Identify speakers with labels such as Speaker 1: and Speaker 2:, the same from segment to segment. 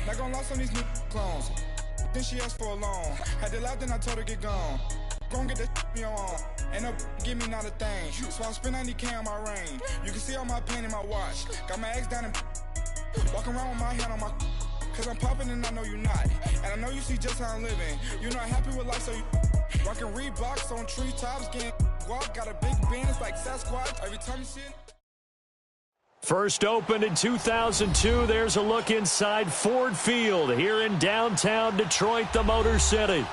Speaker 1: Not gonna lost on these new clones. Then she asked for a loan. Had to laugh, then I told her get gone. Gon' get that me on. Ain't no give me not a thing. So I spend 90K on my ring. You can see all my pain in my watch. Got my ex down and walking around with my hand on my. Cause I'm popping and I know you not. And I know you see just how I'm living. You're not happy with life, so you rockin' Reeboks on treetops, getting walk. Got a big Benz like Sasquatch. Every time you see it.
Speaker 2: First opened in 2002, there's a look inside Ford Field here in downtown Detroit, the Motor City.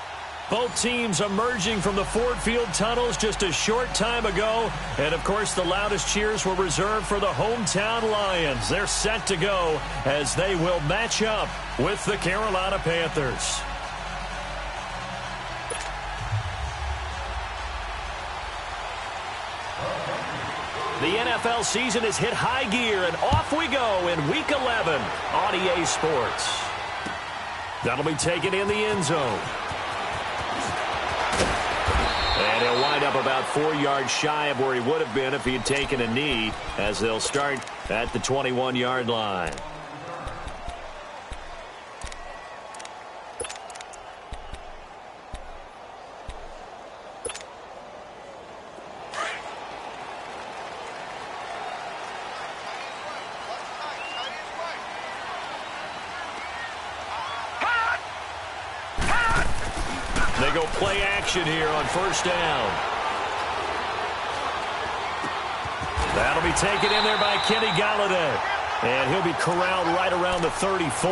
Speaker 2: Both teams emerging from the Ford Field tunnels just a short time ago. And, of course, the loudest cheers were reserved for the hometown Lions. They're set to go as they will match up with the Carolina Panthers. The NFL season has hit high gear, and off we go in Week 11 on EA Sports. That'll be taken in the end zone. And he'll wind up about 4 yards shy of where he would have been if he had taken a knee, as they'll start at the 21-yard line. They go play action here on first down. That'll be taken in there by Kenny Golladay. And he'll be corralled right around the 34.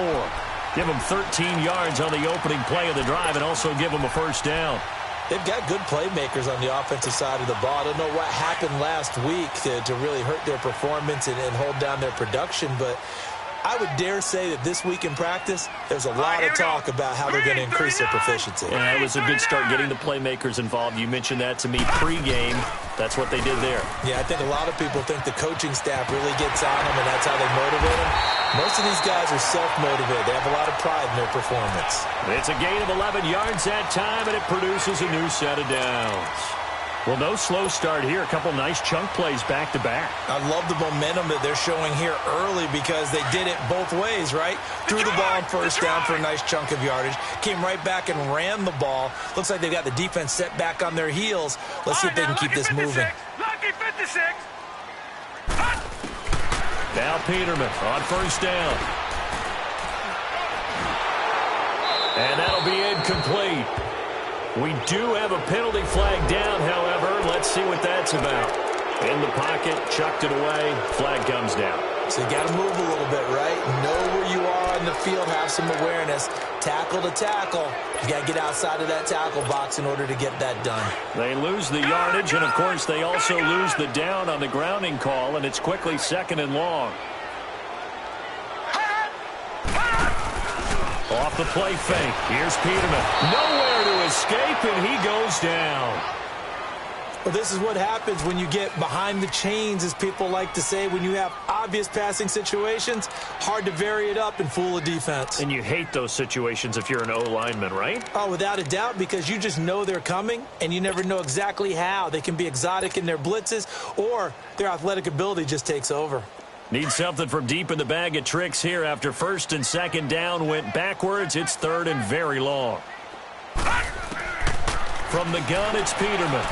Speaker 2: Give him 13 yards on the opening play of the drive and also give him a first down.
Speaker 3: They've got good playmakers on the offensive side of the ball. I don't know what happened last week to really hurt their performance and hold down their production, but I would dare say that this week in practice, there's a lot of talk about how they're going to increase their proficiency.
Speaker 2: Yeah, it was a good start getting the playmakers involved. You mentioned that to me pregame. That's what they did there.
Speaker 3: Yeah, I think a lot of people think the coaching staff really gets on them, and that's how they motivate them. Most of these guys are self-motivated. They have a lot of pride in their performance.
Speaker 2: It's a gain of 11 yards that time, and it produces a new set of downs. Well, no slow start here. A couple nice chunk plays back-to-back.
Speaker 3: I love the momentum that they're showing here early because they did it both ways, right? Threw the ball on first down for a nice chunk of yardage. Came right back and ran the ball. Looks like they've got the defense set back on their heels. Let's see if they can keep this moving.
Speaker 4: Lucky 56.
Speaker 2: Now Peterman on first down. And that'll be incomplete. We do have a penalty flag down, however. Let's see what that's about. In the pocket, chucked it away, flag comes down.
Speaker 3: So you got to move a little bit, right? Know where you are on the field, have some awareness. Tackle to tackle. You got to get outside of that tackle box in order to get that done.
Speaker 2: They lose the yardage, and, of course, they also lose the down on the grounding call, and it's quickly 2nd and long. Off the play fake. Here's Peterman. Nowhere to escape, and he goes down.
Speaker 3: Well, this is what happens when you get behind the chains, as people like to say. When you have obvious passing situations, hard to vary it up and fool a defense.
Speaker 2: And you hate those situations if you're an O-lineman, right?
Speaker 3: Oh, without a doubt, because you just know they're coming, and you never know exactly how. They can be exotic in their blitzes, or their athletic ability just takes over.
Speaker 2: Need something from deep in the bag of tricks here after 1st and 2nd down went backwards. It's 3rd and very long. From the gun, it's Peterman.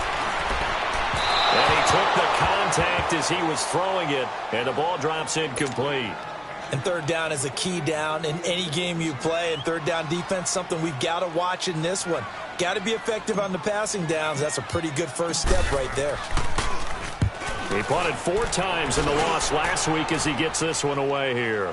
Speaker 2: And he took the contact as he was throwing it, and the ball drops incomplete.
Speaker 3: And 3rd down is a key down in any game you play. And 3rd down defense, something we've got to watch in this one. Got to be effective on the passing downs. That's a pretty good first step right there.
Speaker 2: He punted 4 times in the loss last week as he gets this one away here.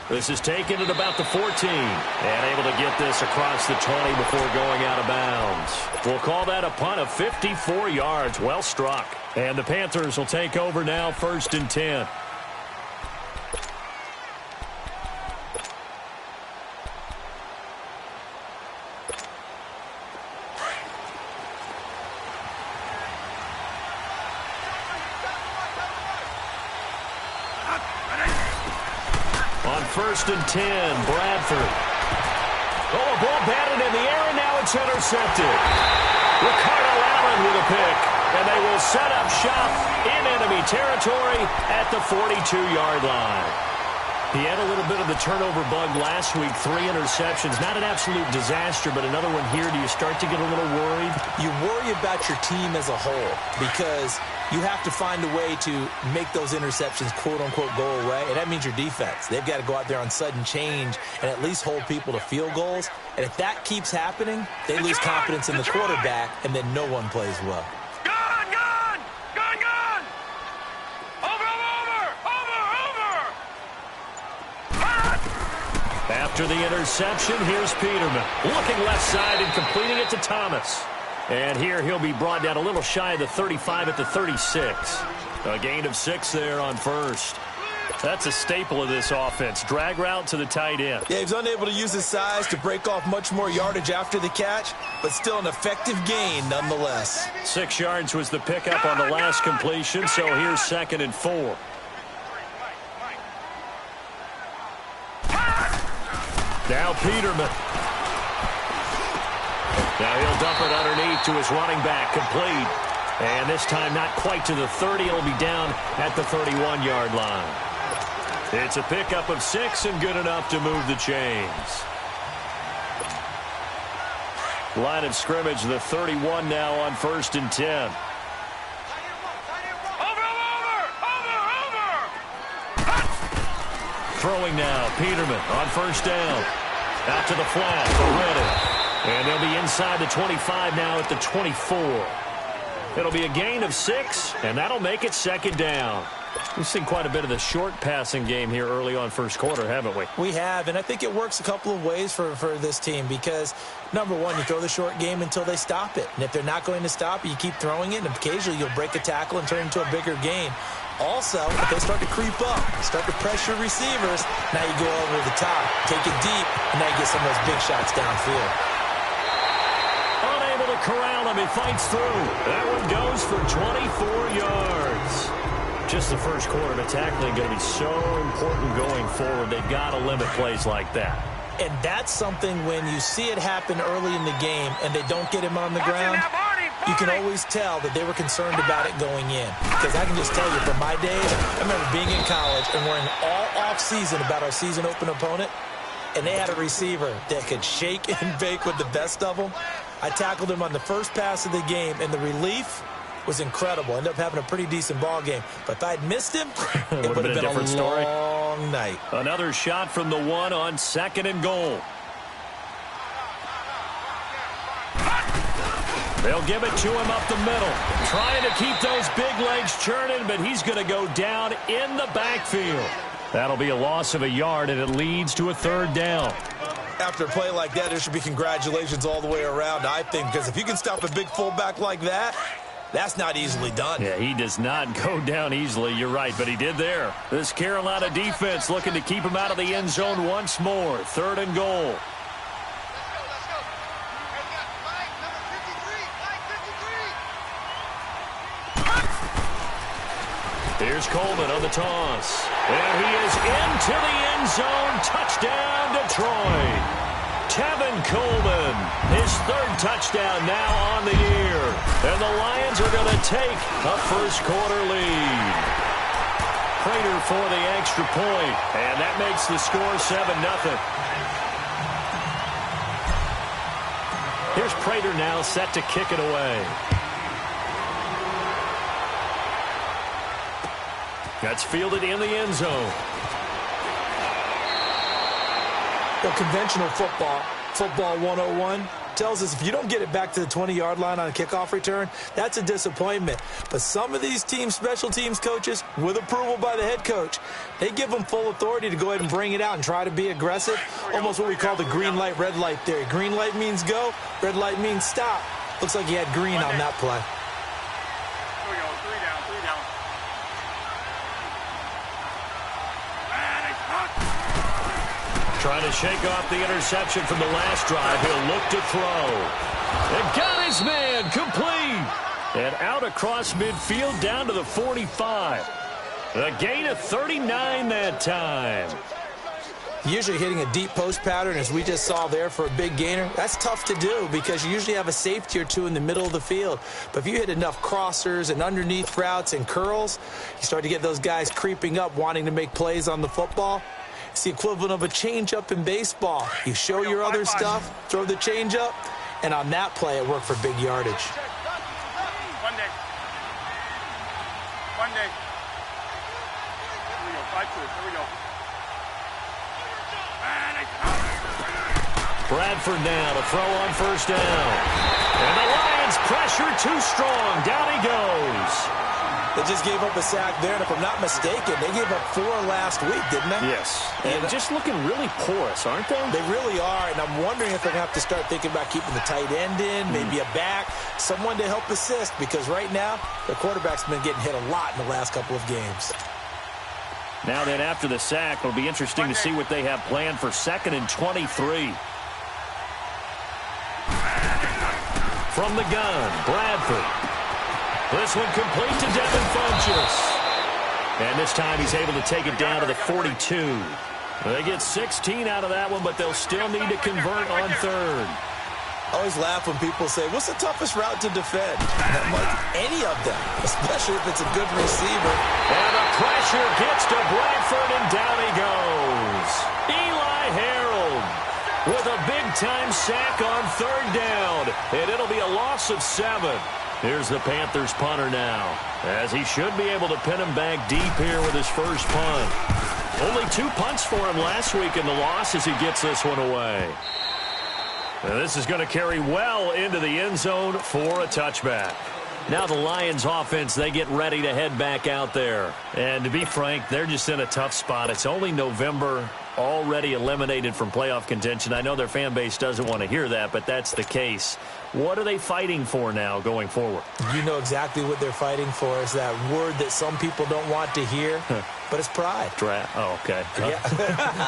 Speaker 2: This is taken at about the 14. And able to get this across the 20 before going out of bounds. We'll call that a punt of 54 yards. Well struck. And the Panthers will take over now, 1st and 10. On 1st and 10, Bradford. Oh, a ball batted in the air, and now it's intercepted. Ricardo Allen with a pick, and they will set up shop in enemy territory at the 42-yard line. He had a little bit of the turnover bug last week, 3 interceptions. Not an absolute disaster, but another one here. Do you start to get a little worried?
Speaker 3: You worry about your team as a whole because you have to find a way to make those interceptions, quote-unquote, go away, and that means your defense. They've got to go out there on sudden change and at least hold people to field goals. And if that keeps happening, they lose confidence in the quarterback, and then no one plays well.
Speaker 2: After the interception, here's Peterman. Looking left side and completing it to Thomas. And here he'll be brought down a little shy of the 35 at the 36. A gain of 6 there on first. That's a staple of this offense. Drag route to the tight end.
Speaker 3: Yeah, he's unable to use his size to break off much more yardage after the catch, but still an effective gain nonetheless.
Speaker 2: 6 yards was the pickup on the last completion, so here's 2nd and 4. Now Peterman. Now he'll dump it underneath to his running back, complete. And this time not quite to the 30. It'll be down at the 31-yard line. It's a pickup of 6 and good enough to move the chains. Line of scrimmage, the 31 now on 1st and 10. Throwing now, Peterman on 1st down. Out to the flat for Reddick. And they'll be inside the 25 now at the 24. It'll be a gain of 6, and that'll make it 2nd down. We've seen quite a bit of the short passing game here early on first quarter, haven't we?
Speaker 3: We have, and I think it works a couple of ways for this team because, number one, you throw the short game until they stop it. And if they're not going to stop it, you keep throwing it, and occasionally you'll break a tackle and turn it into a bigger gain. Also, if they start to creep up, start to pressure receivers, now you go over the top, take it deep, and now you get some of those big shots downfield.
Speaker 2: Unable to corral him, he fights through. That one goes for 24 yards. Just the first quarter, the tackling going to be so important going forward. They've got to limit plays like that.
Speaker 3: And that's something when you see it happen early in the game and they don't get him on the ground, you can always tell that they were concerned about it going in. Because I can just tell you, from my days, I remember being in college and worrying all off-season about our season open opponent, and they had a receiver that could shake and bake with the best of them. I tackled him on the first pass of the game, and the relief was incredible. Ended up having a pretty decent ball game. But if I'd missed him, it would have been a different story. Long night.
Speaker 2: Another shot from the 1 on 2nd and goal. They'll give it to him up the middle. Trying to keep those big legs churning, but he's going to go down in the backfield. That'll be a loss of a yard, and it leads to a 3rd down.
Speaker 3: After a play like that, there should be congratulations all the way around, I think, because if you can stop a big fullback like that, that's not easily done.
Speaker 2: Yeah, he does not go down easily. You're right, but he did there. This Carolina defense looking to keep him out of the end zone once more. 3rd and goal. Here's Coleman on the toss. And he is into the end zone. Touchdown, Detroit. Tevin Coleman, his 3rd touchdown now on the year. And the Lions are going to take a first quarter lead. Prater for the extra point. And that makes the score 7-0. Here's Prater now set to kick it away. That's fielded in the end zone.
Speaker 3: Well, conventional football 101, tells us if you don't get it back to the 20-yard line on a kickoff return, that's a disappointment. But some of these teams, special teams coaches, with approval by the head coach, they give them full authority to go ahead and bring it out and try to be aggressive, almost what we call the green light, red light theory. Green light means go, red light means stop. Looks like he had green on that play.
Speaker 2: Trying to shake off the interception from the last drive. He'll look to throw. And got his man complete. And out across midfield down to the 45. A gain of 39 that time.
Speaker 3: Usually hitting a deep post pattern, as we just saw there for a big gainer, that's tough to do because you usually have a safety or two in the middle of the field. But if you hit enough crossers and underneath routes and curls, you start to get those guys creeping up wanting to make plays on the football. It's the equivalent of a changeup in baseball. You show your other stuff, throw the changeup, and on that play, it worked for big yardage.
Speaker 4: One day. Here we go, 5-2. Here we go.
Speaker 2: Bradford now to throw on first down. And the Lions pressure too strong. Down he goes.
Speaker 3: They just gave up a sack there, and if I'm not mistaken, they gave up 4 last week, didn't they?
Speaker 2: Yes. And just looking really porous, aren't they?
Speaker 3: They really are, and I'm wondering if they're going to have to start thinking about keeping the tight end in, maybe a back, someone to help assist, because right now, their quarterback's been getting hit a lot in the last couple of games.
Speaker 2: Now then, after the sack, it'll be interesting to see what they have planned for 2nd and 23. From the gun, Bradford. This one complete to Devin Funchess. And this time he's able to take it down to the 42. They get 16 out of that one, but they'll still need to convert on 3rd.
Speaker 3: I always laugh when people say, what's the toughest route to defend? And I'm like, any of them, especially if it's a good receiver.
Speaker 2: And the pressure gets to Bradford, and down he goes. Eli Harold with a big-time sack on 3rd down, and it'll be a loss of 7. Here's the Panthers punter now, as he should be able to pin him back deep here with his first punt. Only 2 punts for him last week in the loss as he gets this one away. Now this is going to carry well into the end zone for a touchback. Now the Lions offense, they get ready to head back out there. And to be frank, they're just in a tough spot. It's only November, already eliminated from playoff contention. I know their fan base doesn't want to hear that, but that's the case. What are they fighting for now going forward?
Speaker 3: You know exactly what they're fighting for. Is that word that some people don't want to hear, but it's pride.
Speaker 2: Draft. Oh, okay.
Speaker 3: Yeah.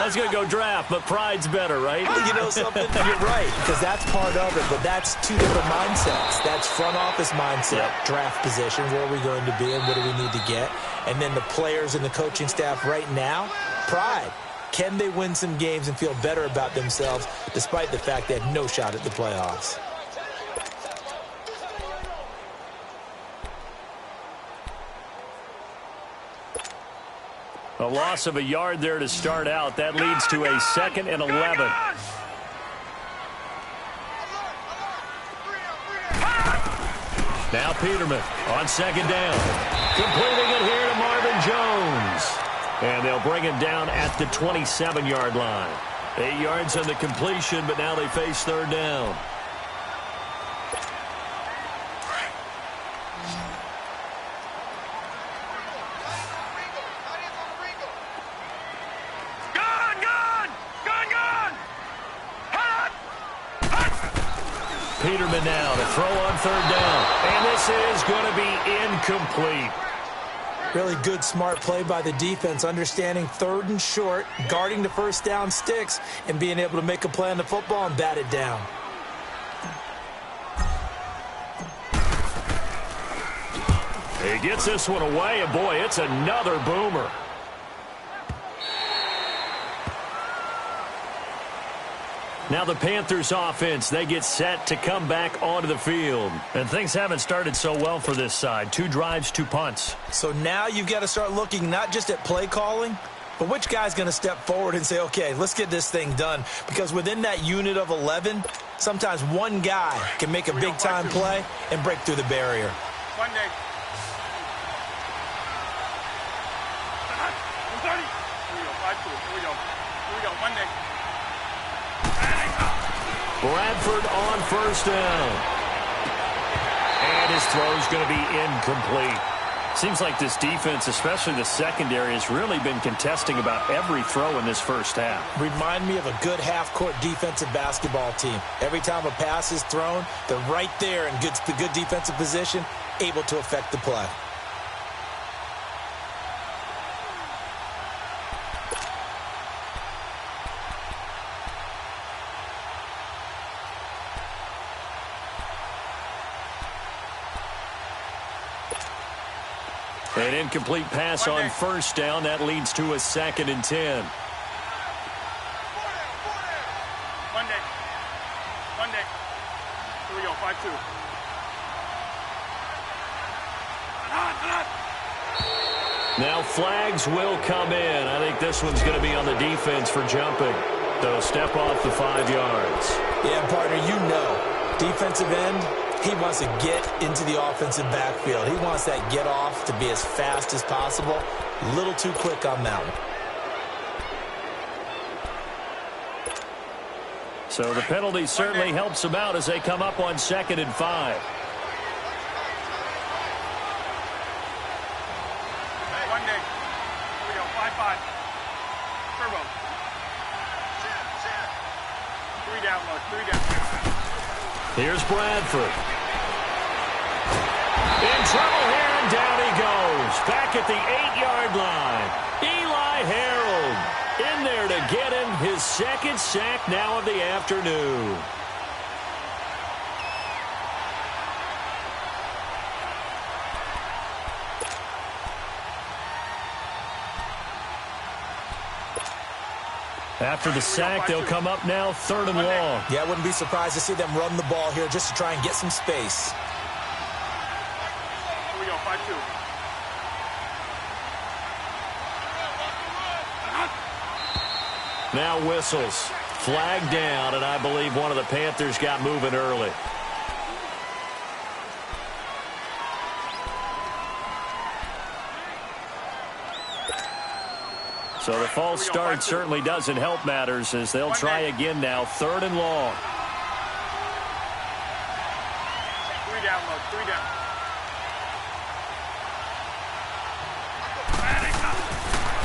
Speaker 2: I was going to go draft, but pride's better, right?
Speaker 3: Well, you know something? You're right, because that's part of it, but that's 2 different mindsets. That's front office mindset, draft position, where are we going to be and what do we need to get? And then the players and the coaching staff right now, pride. Can they win some games and feel better about themselves despite the fact they have no shot at the playoffs?
Speaker 2: A loss of a yard there to start out. That leads to a 2nd and 11. Now Peterman on 2nd down. Completing it here to Marvin Jones. And they'll bring him down at the 27-yard line. 8 yards on the completion, but now they face 3rd down. Peterman now to throw on 3rd down. And this is going to be incomplete.
Speaker 3: Really good, smart play by the defense, understanding 3rd and short, guarding the first down sticks, and being able to make a play on the football and bat it down.
Speaker 2: He gets this one away, and boy, it's another boomer. Now the Panthers offense, they get set to come back onto the field. And things haven't started so well for this side. 2 drives, 2 punts.
Speaker 3: So now you've got to start looking not just at play calling, but which guy's going to step forward and say, okay, let's get this thing done. Because within that unit of 11, sometimes one guy can make a big-time play and break through the barrier.
Speaker 4: One day. Here we go, 5-2. Here we go. Here we go, one day.
Speaker 2: Bradford on first down. And his throw's going to be incomplete. Seems like this defense, especially the secondary, has really been contesting about every throw in this first half.
Speaker 3: Remind me of a good half-court defensive basketball team. Every time a pass is thrown, they're right there in the good defensive position, able to affect the play.
Speaker 2: An incomplete pass on first down. That leads to a 2nd and 10.
Speaker 4: One day. Here we go, 5-2.
Speaker 2: Now flags will come in. I think this one's going to be on the defense for jumping. So step off the 5 yards.
Speaker 3: Yeah, partner, you know, defensive end, he wants to get into the offensive backfield. He wants that get off to be as fast as possible. A little too quick on that one.
Speaker 2: So the penalty certainly helps them out as they come up on 2nd and 5.
Speaker 4: One day. Here we go. 5-5. Turbo. 3 down, look. 3 down.
Speaker 2: Here's Bradford. In trouble here, and down he goes. Back at the 8-yard line. Eli Harold in there to get him his 2nd sack now of the afternoon. After the sack, they'll come up now 3rd and long.
Speaker 3: Yeah, I wouldn't be surprised to see them run the ball here just to try and get some space.
Speaker 4: Here we go. 5-2.
Speaker 2: Now whistles. Flag down, and I believe one of the Panthers got moving early. So the false start certainly doesn't help matters as they'll try again now. 3rd and long.
Speaker 4: 3 down, look. 3 down.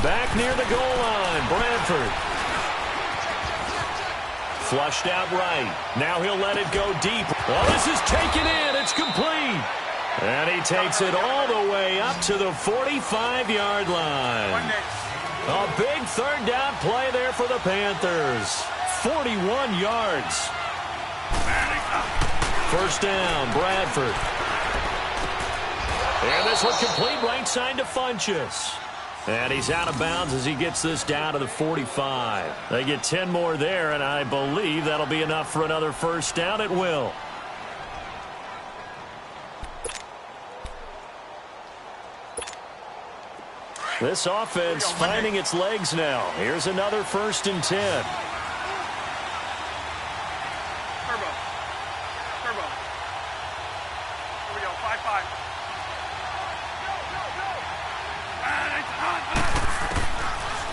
Speaker 2: Back near the goal line, Bradford. Flushed out right. Now he'll let it go deep. Oh, this is taken in. It's complete. And he takes it all the way up to the 45-yard line. A big 3rd down play there for the Panthers. 41 yards. 1st down, Bradford. And this one complete right side to Funchess. And he's out of bounds as he gets this down to the 45. They get 10 more there, and I believe that'll be enough for another 1st down. It will. This offense finding its legs now. Here's another 1st and 10.
Speaker 4: Turbo. Turbo. Here we go. 5-5.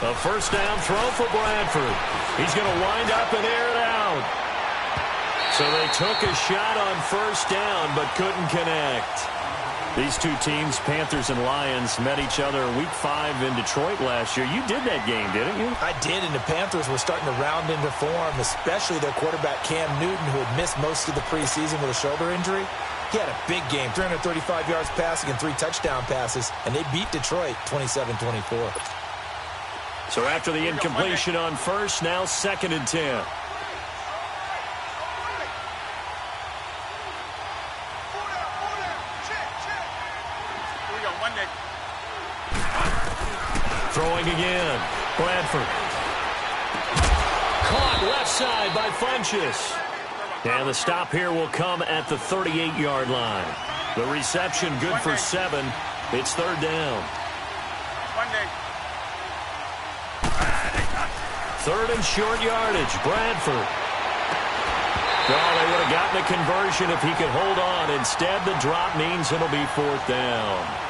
Speaker 2: A 1st down throw for Bradford. He's going to wind up and air it out. So they took a shot on 1st down but couldn't connect. These two teams, Panthers and Lions, met each other week 5 in Detroit last year. You did that game, didn't you?
Speaker 3: I did, and the Panthers were starting to round into form, especially their quarterback Cam Newton, who had missed most of the preseason with a shoulder injury. He had a big game, 335 yards passing and 3 touchdown passes, and they beat Detroit 27-24.
Speaker 2: So after the incompletion on 1st, now 2nd and 10. Throwing again. Bradford. Caught left side by Funchess. And the stop here will come at the 38-yard line. The reception good for 7. It's 3rd down. 3rd and short yardage. Bradford. Well, they would have gotten a conversion if he could hold on. Instead, the drop means it'll be 4th down.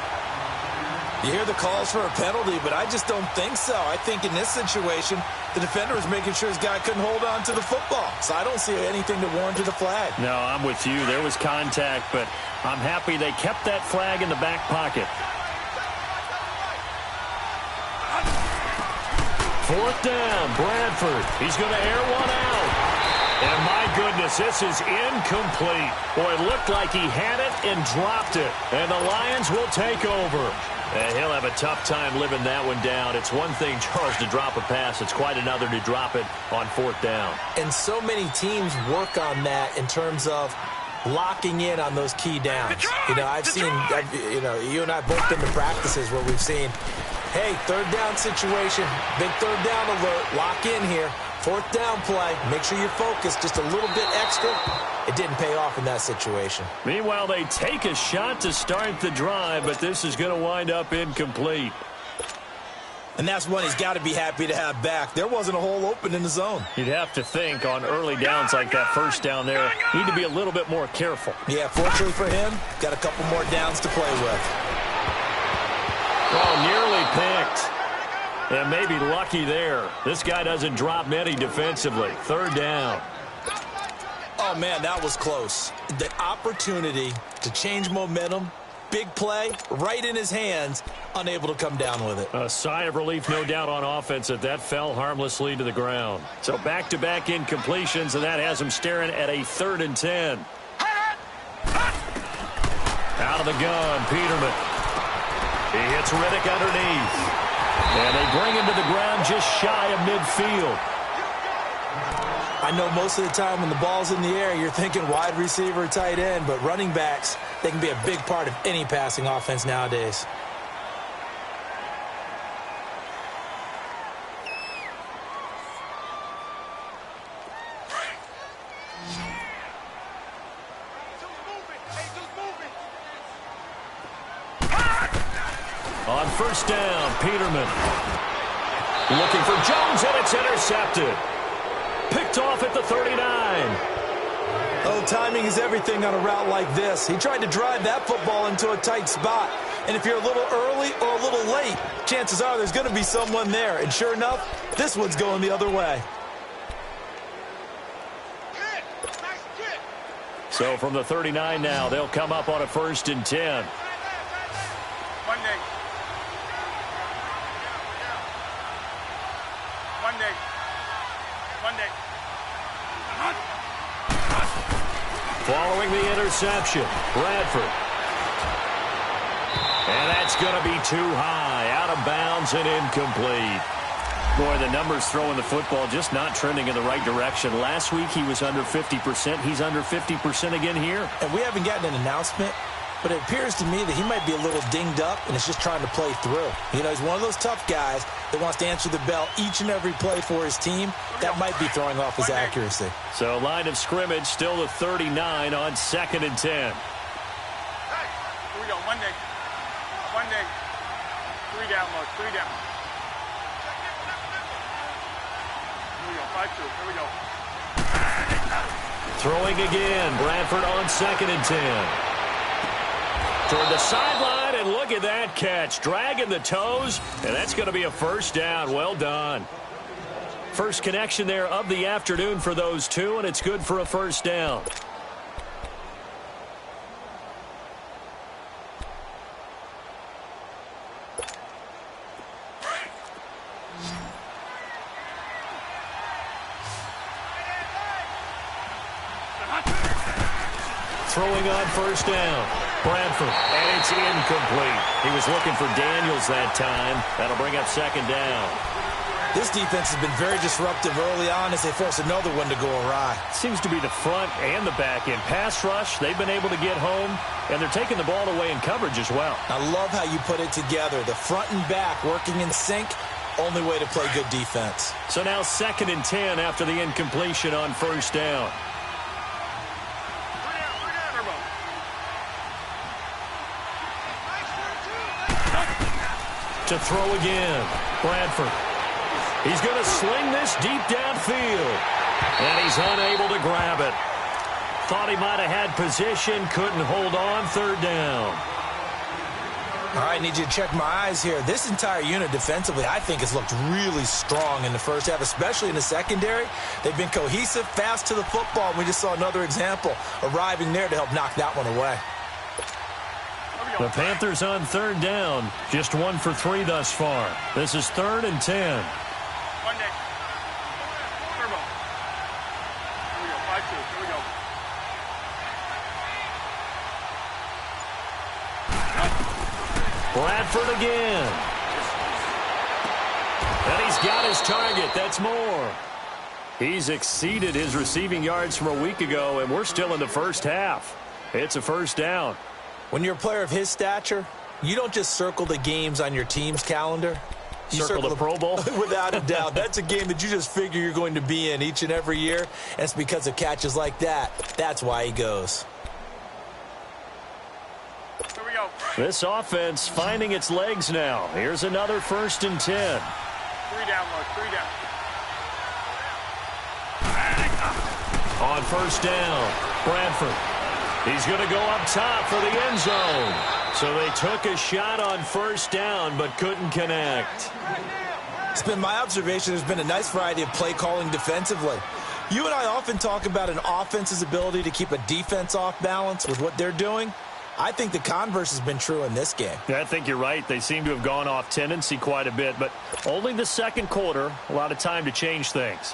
Speaker 3: You hear the calls for a penalty, but I just don't think so. I think in this situation, the defender was making sure his guy couldn't hold on to the football. So I don't see anything to warrant the flag.
Speaker 2: No, I'm with you. There was contact, but I'm happy they kept that flag in the back pocket. 4th down, Bradford. He's going to air one out. And my goodness, this is incomplete. Boy, it looked like he had it and dropped it. And the Lions will take over. And he'll have a tough time living that one down. It's one thing, Charles, to drop a pass. It's quite another to drop it on 4th down.
Speaker 3: And so many teams work on that in terms of locking in on those key downs. You know, you and I both been to practices where we've seen, hey, 3rd down situation, big 3rd down alert, lock in here. 4th down play, make sure you're focused just a little bit extra. It didn't pay off in that situation.
Speaker 2: Meanwhile, they take a shot to start the drive, but this is going to wind up incomplete.
Speaker 3: And that's one he's got to be happy to have back. There wasn't a hole open in the zone.
Speaker 2: You'd have to think on early downs like that first down there, need to be a little bit more careful.
Speaker 3: Yeah, fortunately for him, got a couple more downs to play with.
Speaker 2: Oh, nearly picked. And maybe lucky there. This guy doesn't drop many defensively. Third down.
Speaker 3: Oh, man, that was close. The opportunity to change momentum, big play, right in his hands, unable to come down with it.
Speaker 2: A sigh of relief, no doubt, on offense that fell harmlessly to the ground. So back-to-back incompletions, and that has him staring at a 3rd and 10. Out of the gun, Peterman. He hits Riddick underneath. And they bring him to the ground just shy of midfield.
Speaker 3: I know most of the time when the ball's in the air, you're thinking wide receiver, tight end, but running backs, they can be a big part of any passing offense nowadays.
Speaker 2: On first down, Peterman. Looking for Jones, and it's intercepted. Picked off at the 39.
Speaker 3: Oh, timing is everything on a route like this. He tried to drive that football into a tight spot. And if you're a little early or a little late, chances are there's going to be someone there. And sure enough, this one's going the other way.
Speaker 2: So from the 39 now, they'll come up on a 1st and 10. Following the interception, Bradford. And that's going to be too high, out of bounds and incomplete. Boy, the numbers throwing the football just not trending in the right direction. Last week he was under 50%. He's under 50% again here.
Speaker 3: And we haven't gotten an announcement, but it appears to me that he might be a little dinged up and is just trying to play through. You know, he's one of those tough guys that wants to answer the bell each and every play for his team. That might be throwing off his accuracy.
Speaker 2: So line of scrimmage still the 39 on 2nd and 10.
Speaker 4: Here we go, Monday. 3 down, Mark, 3 down. Here we go, 5-2, here we go.
Speaker 2: Throwing again, Bradford on 2nd and 10. Toward the sideline, and look at that catch. Dragging the toes, and that's going to be a 1st down. Well done. First connection there of the afternoon for those two, and it's good for a 1st down. Throwing on 1st down. Bradford, and it's incomplete. He was looking for Daniels that time. That'll bring up 2nd down.
Speaker 3: This defense has been very disruptive early on as they force another one to go awry.
Speaker 2: Seems to be the front and the back end. Pass rush, they've been able to get home, and they're taking the ball away in coverage as well.
Speaker 3: I love how you put it together. The front and back working in sync, only way to play good defense.
Speaker 2: So now 2nd and 10 after the incompletion on 1st down. To throw again, Bradford. He's going to sling this deep downfield, and he's unable to grab it. Thought he might have had position, couldn't hold on. 3rd down.
Speaker 3: All right, need you to check my eyes here. This entire unit defensively, I think, has looked really strong in the first half, especially in the secondary. They've been cohesive, fast to the football. We just saw another example arriving there to help knock that one away.
Speaker 2: The Panthers on 3rd down, just 1 for 3 thus far. This is 3rd and 10.
Speaker 4: Monday. Turbo. Here we go, 5-2, here we go.
Speaker 2: Bradford again. And he's got his target. That's more. He's exceeded his receiving yards from a week ago, and we're still in the first half. It's a 1st down.
Speaker 3: When you're a player of his stature, you don't just circle the games on your team's calendar. You
Speaker 2: circle the Pro Bowl?
Speaker 3: Without a doubt. That's a game that you just figure you're going to be in each and every year. And it's because of catches like that. That's why he goes.
Speaker 4: Here we go.
Speaker 2: This offense finding its legs now. Here's another 1st and 10.
Speaker 4: 3 down, Mark. 3 down.
Speaker 2: On 1st down, Bradford. He's going to go up top for the end zone. So they took a shot on 1st down but couldn't connect.
Speaker 3: It's been my observation there's been a nice variety of play calling defensively. You and I often talk about an offense's ability to keep a defense off balance with what they're doing. I think the converse has been true in this game.
Speaker 2: Yeah, I think you're right. They seem to have gone off tendency quite a bit, but only the 2nd quarter, a lot of time to change things.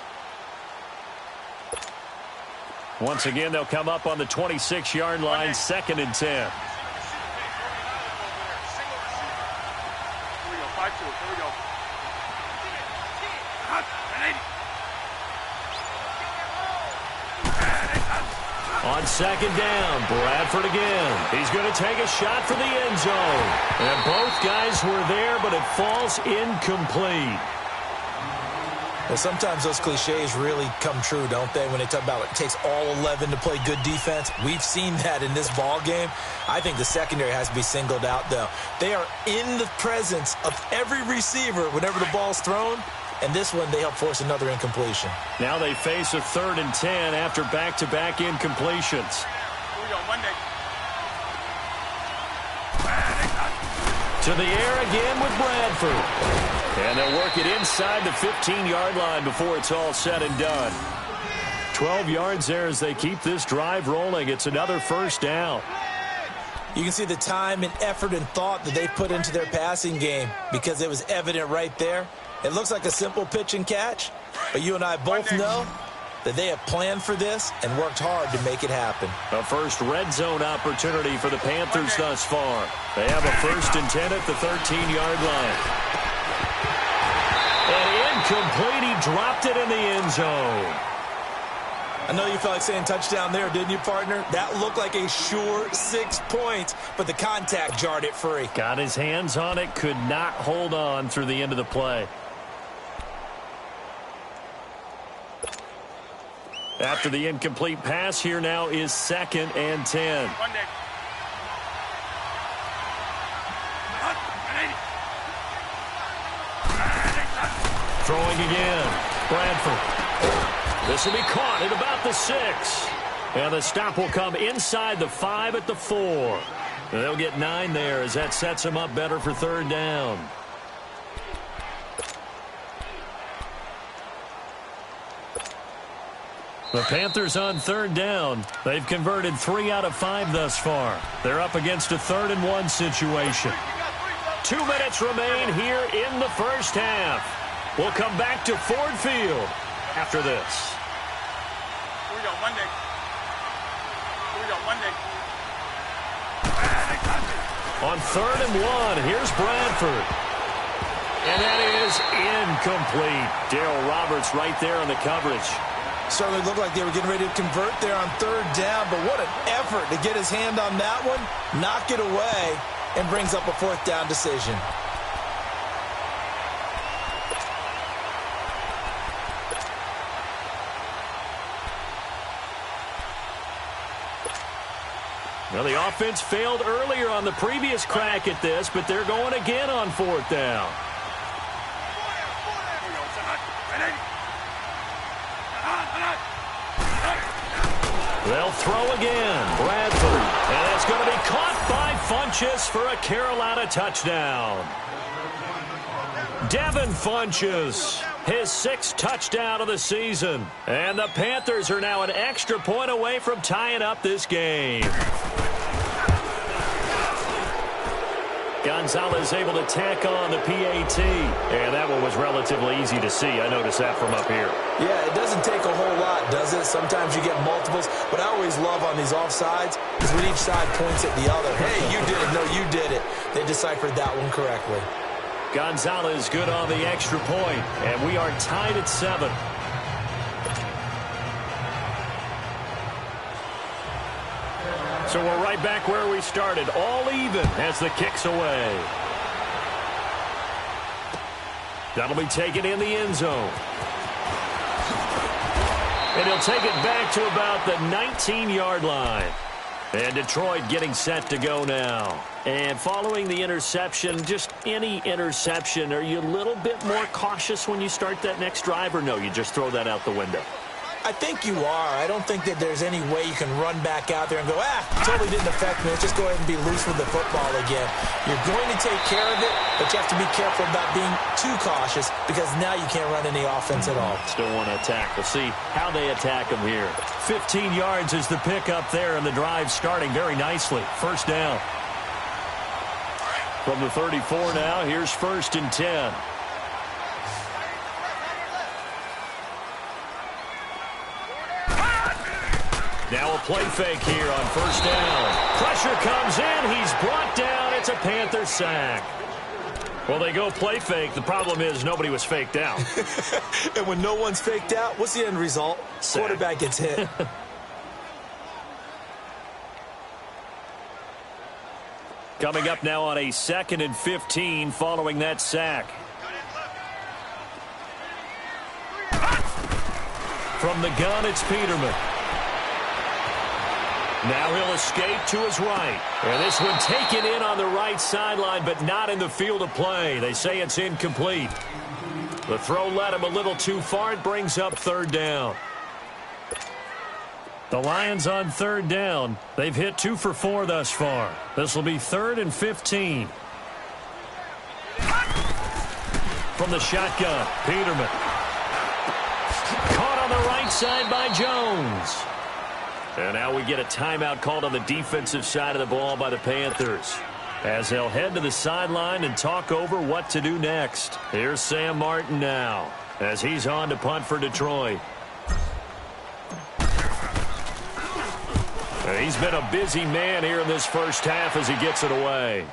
Speaker 2: Once again, they'll come up on the 26-yard line, 2nd and 10.
Speaker 4: Here we go. 5-2. Here we go.
Speaker 2: On 2nd down, Bradford again. He's going to take a shot for the end zone. And both guys were there, but it falls incomplete.
Speaker 3: Well, sometimes those cliches really come true, don't they, when they talk about it takes all 11 to play good defense. We've seen that in this ball game. I think the secondary has to be singled out, though. They are in the presence of every receiver whenever the ball's thrown. And this one, they help force another incompletion.
Speaker 2: Now they face a 3rd and 10 after back-to-back incompletions.
Speaker 4: Here we go. Monday.
Speaker 2: To the air again with Bradford. And they'll work it inside the 15-yard line before it's all said and done. 12 yards there as they keep this drive rolling. It's another 1st down.
Speaker 3: You can see the time and effort and thought that they put into their passing game because it was evident right there. It looks like a simple pitch and catch, but you and I both know that they have planned for this and worked hard to make it happen.
Speaker 2: A first red zone opportunity for the Panthers thus far. They have a 1st and 10 at the 13-yard line. And incomplete. He dropped it in the end zone.
Speaker 3: I know you felt like saying touchdown there, didn't you, partner? That looked like a sure 6 points, but the contact jarred it free.
Speaker 2: Got his hands on it, could not hold on through the end of the play. After the incomplete pass, here now is 2nd and 10.
Speaker 4: Monday.
Speaker 2: Throwing again. Bradford. This will be caught at about the 6. And the stop will come inside the 5 at the 4. And they'll get 9 there as that sets them up better for 3rd down. The Panthers on 3rd down. They've converted 3 out of 5 thus far. They're up against a 3rd and 1 situation. 2 minutes remain here in the 1st half. We'll come back to Ford Field after this.
Speaker 4: Here we go. Monday. Here we go. Monday.
Speaker 2: On 3rd and 1, here's Bradford. And that is incomplete. Darryl Roberts right there on the coverage.
Speaker 3: Certainly looked like they were getting ready to convert there on 3rd down, but what an effort to get his hand on that one, knock it away, and brings up a 4th down decision.
Speaker 2: Well, the offense failed earlier on the previous crack at this, but they're going again on 4th down. They'll throw again. Bradford. And it's going to be caught by Funchess for a Carolina touchdown. Devin Funchess, his 6th touchdown of the season. And the Panthers are now an extra point away from tying up this game. Gonzalez able to tack on the PAT. And that one was relatively easy to see. I noticed that from up here.
Speaker 3: Yeah, it doesn't take a whole lot, does it? Sometimes you get multiples. But I always love on these offsides is when each side points at the other. Hey, you did it. No, you did it. They deciphered that one correctly.
Speaker 2: Gonzalez good on the extra point. And we are tied at 7. So we're right back where we started, all even as the kick's away. That'll be taken in the end zone. And he'll take it back to about the 19-yard line. And Detroit getting set to go now. And following the interception, just any interception, are you a little bit more cautious when you start that next drive, or no, you just throw that out the window?
Speaker 3: I think you are. I don't think that there's any way you can run back out there and go, totally didn't affect me. Let's just go ahead and be loose with the football again. You're going to take care of it, but you have to be careful about being too cautious because now you can't run any offense at all.
Speaker 2: Still want to attack. We'll see how they attack them here. 15 yards is the pickup there, and the drive starting very nicely. First down. From the 34 now, here's 1st and 10. Now a play fake here on 1st down. Pressure comes in. He's brought down. It's a Panther sack. Well, they go play fake. The problem is nobody was faked out.
Speaker 3: And when no one's faked out, what's the end result? Sack. Quarterback gets hit.
Speaker 2: Coming up now on a 2nd and 15 following that sack. From the gun, it's Peterman. Now he'll escape to his right. And this one taken in on the right sideline, but not in the field of play. They say it's incomplete. The throw led him a little too far. It brings up 3rd down. The Lions on 3rd down. They've hit 2 for 4 thus far. This will be 3rd and 15. From the shotgun, Peterman. Caught on the right side by Jones. And now we get a timeout called on the defensive side of the ball by the Panthers, as they'll head to the sideline and talk over what to do next. Here's Sam Martin now, as he's on to punt for Detroit. And he's been a busy man here in this first half as he gets it away.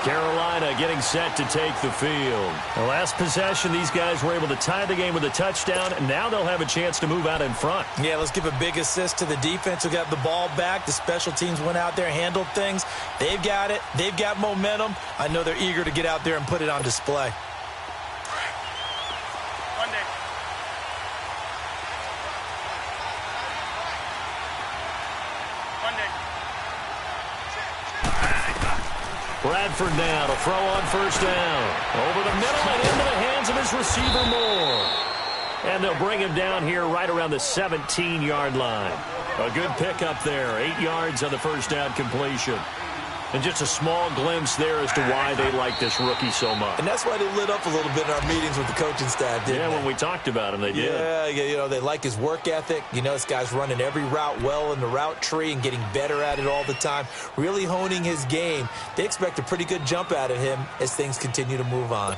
Speaker 2: Carolina getting set to take the field. The last possession, these guys were able to tie the game with a touchdown, and now they'll have a chance to move out in front. Yeah, let's give a big assist to the defense who got the ball back. The special teams went out there, handled things. They've got it. They've got momentum. I know they're eager to get out there and put it on display. Bradford now to throw on 1st down. Over the middle and into the hands of his receiver Moore. And they'll bring him down here right around the 17-yard line. A good pickup there. 8 yards on the 1st down completion. And just a small glimpse there as to why they like this rookie so much. And that's why they lit up a little bit in our meetings with the coaching staff, didn't they? When we talked about him, they did. Yeah, you know, they like his work ethic. You know, this guy's running every route well in the route tree and getting better at it all the time, really honing his game. They expect a pretty good jump out of him as things continue to move on.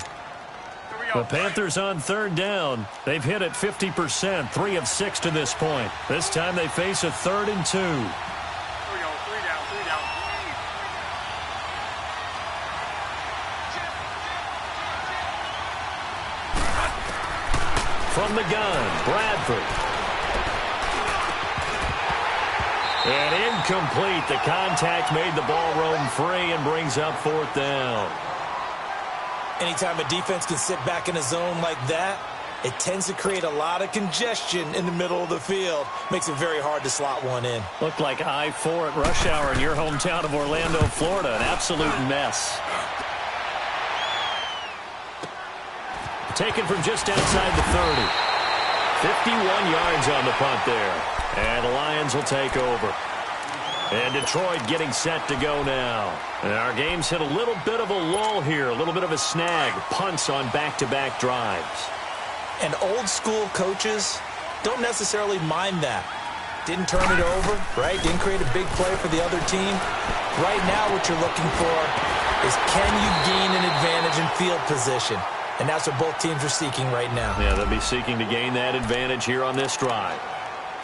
Speaker 2: The Panthers on 3rd down. They've hit it 50%, 3 of 6 to this point. This time they face a 3rd and 2. From the gun, Bradford. And incomplete. The contact made the ball roam free and brings up 4th down. Anytime a defense can sit back in a zone like that, it tends to create a lot of congestion in the middle of the field. Makes it very hard to slot one in. Looked like I-4 at rush hour in your hometown of Orlando, Florida. An absolute mess. Taken from just outside the 30. 51 yards on the punt there. And the Lions will take over. And Detroit getting set to go now. And our game's hit a little bit of a lull here, a little bit of a snag. Punts on back-to-back drives. And old-school coaches don't necessarily mind that. Didn't turn it over, right? Didn't create a big play for the other team. Right now what you're looking for is, can you gain an advantage in field position? And that's what both teams are seeking right now. Yeah, they'll be seeking to gain that advantage here on this drive.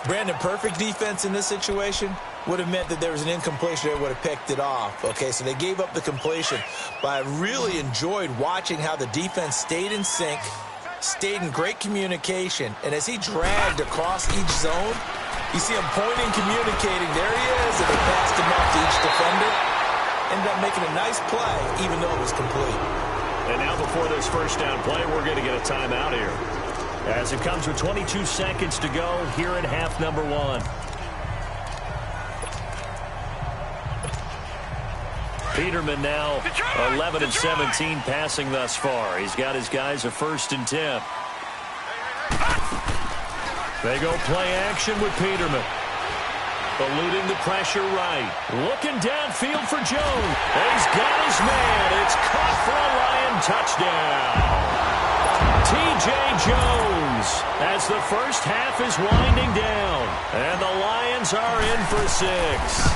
Speaker 2: Brandon, perfect defense in this situation would have meant that there was an incompletion that would have picked it off. Okay, so they gave up the completion. But I really enjoyed watching how the defense stayed in sync, stayed in great communication. And as he dragged across each zone, you see him pointing, communicating. There he is, and they passed him off to each defender. Ended up making a nice play, even though it was complete. And now before this 1st down play, we're going to get a timeout here, as it comes with 22 seconds to go here in half number 1. Peterman now 11 of 17 passing thus far. He's got his guys a 1st and 10. They go play action with Peterman. Eluding the pressure right. Looking downfield for Jones. He's got his man. It's caught for a Lion touchdown. T.J. Jones as the first half is winding down. And the Lions are in for 6.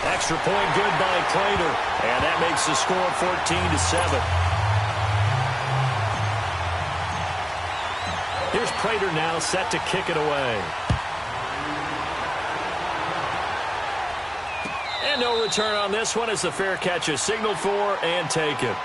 Speaker 2: Extra point good by Prater. And that makes the score 14-7. Here's Prater now set to kick it away. And no return on this one as the fair catch is signaled for and taken.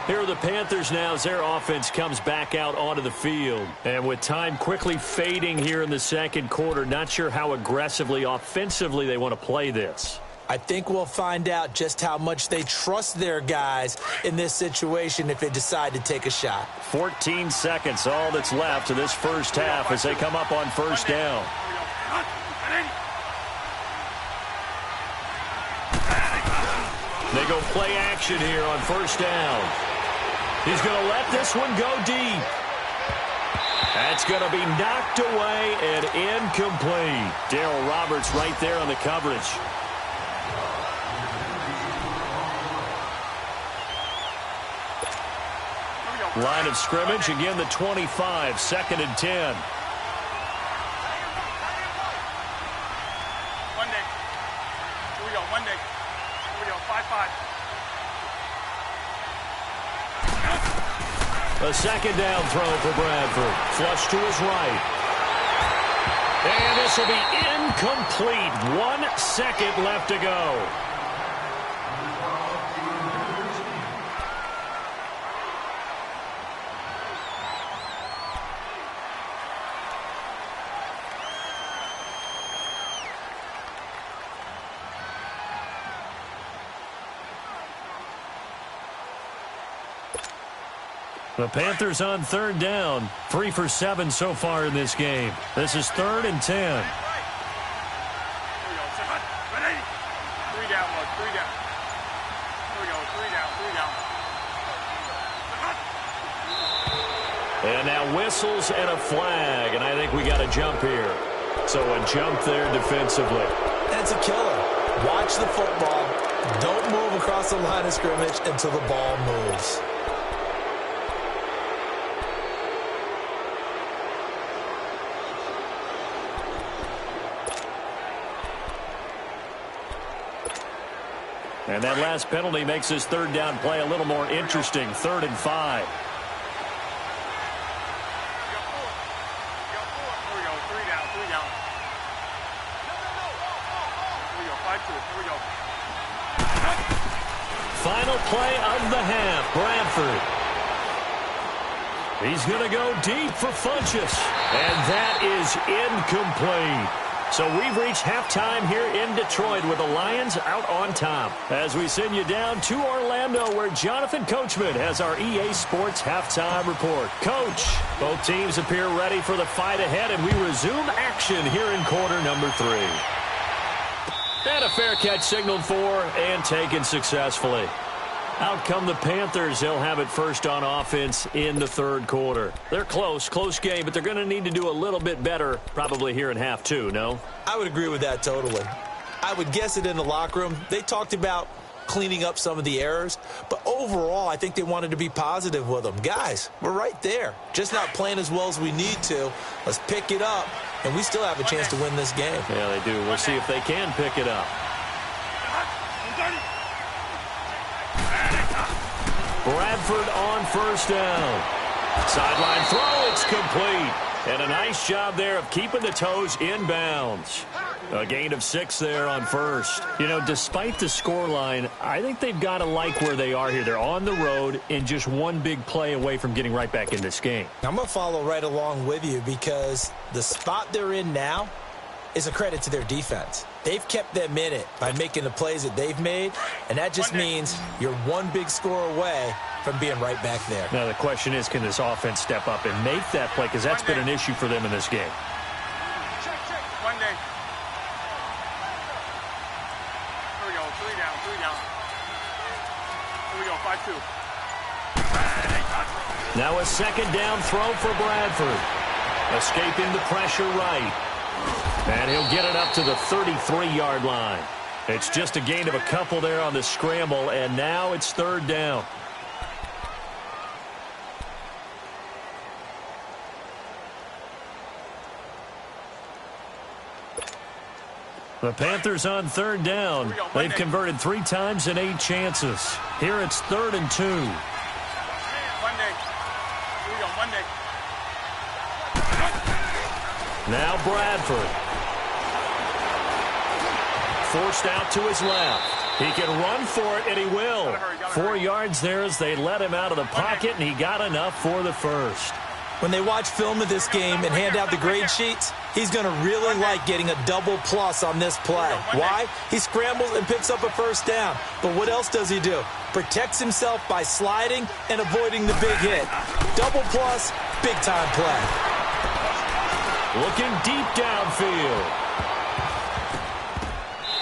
Speaker 2: Here are the Panthers now as their offense comes back out onto the field. And with time quickly fading here in the second quarter, not sure how aggressively, offensively they want to play this.
Speaker 3: I think we'll find out just how much they trust their guys in this situation if they decide to take a shot.
Speaker 2: 14 seconds, all that's left of this first half as they come up on 1st down. They go play action here on 1st down. He's going to let this one go deep. That's going to be knocked away and incomplete. Darryl Roberts right there on the coverage. Line of scrimmage, again the 25, 2nd and 10.
Speaker 4: Monday. Here we go, Monday. Here we go, 5-5.
Speaker 2: A 2nd down throw for Bradford. Flush to his right. And this will be incomplete. 1 second left to go. The Panthers on 3rd down. 3 for 7 so far in this game. This is 3rd and 10.
Speaker 4: Here we go, ready? 3 down, look, 3 down. Here we go, 3 down, 3 down.
Speaker 2: And now whistles and a flag, and I think we got a jump here. So a jump there defensively.
Speaker 3: That's a killer. Watch the football. Don't move across the line of scrimmage until the ball moves.
Speaker 2: And that last penalty makes this 3rd down play a little more interesting. 3rd and 5.
Speaker 4: Here we go, 3 down, 3 down. Here we go, 5-2, here we go.
Speaker 2: Final play of the half, Bradford. He's going to go deep for Funchess. And that is incomplete. So we've reached halftime here in Detroit with the Lions out on top. As we send you down to Orlando where Jonathan Coachman has our EA Sports halftime report. Coach, both teams appear ready for the fight ahead, and we resume action here in quarter number 3. And a fair catch signaled for and taken successfully. Out come the Panthers. They'll have it first on offense in the 3rd quarter. They're close game, but they're going to need to do a little bit better probably here in half 2, no?
Speaker 3: I would agree with that totally. I would guess it in the locker room. They talked about cleaning up some of the errors, but overall I think they wanted to be positive with them. Guys, we're right there. Just not playing as well as we need to. Let's pick it up, and we still have a chance to win this game.
Speaker 2: Yeah, they do. We'll see if they can pick it up. Bradford on 1st down. Sideline throw, it's complete. And a nice job there of keeping the toes in bounds. A gain of 6 there on 1st. You know, despite the scoreline, I think they've got to like where they are here. They're on the road and just one big play away from getting right back in this game.
Speaker 3: I'm going to follow right along with you because the spot they're in now is a credit to their defense. They've kept them in it by making the plays that they've made, and that just means you're one big score away from being right back there.
Speaker 2: Now the question is, can this offense step up and make that play? Because that's been an issue for them in this game.
Speaker 4: Monday. Here we go, 3 down, 3 down. got two.
Speaker 2: Now a second down throw for Bradford. Escaping the pressure right. And he'll get it up to the 33-yard line. It's just a gain of a couple there on the scramble, and now it's third down. The Panthers on third down. They've converted 3 times in 8 chances. Here it's 3rd and 2.
Speaker 4: Monday. Here we go, Monday.
Speaker 2: Now Bradford. Forced out to his left. He can run for it, and he will. 4 yards there as they let him out of the pocket, and he got enough for the first.
Speaker 3: When they watch film of this game and hand out the grade sheets, he's going to really like getting a double plus on this play. Why? He scrambles and picks up a first down. But what else does he do? Protects himself by sliding and avoiding the big hit. Double plus, big-time play.
Speaker 2: Looking deep downfield.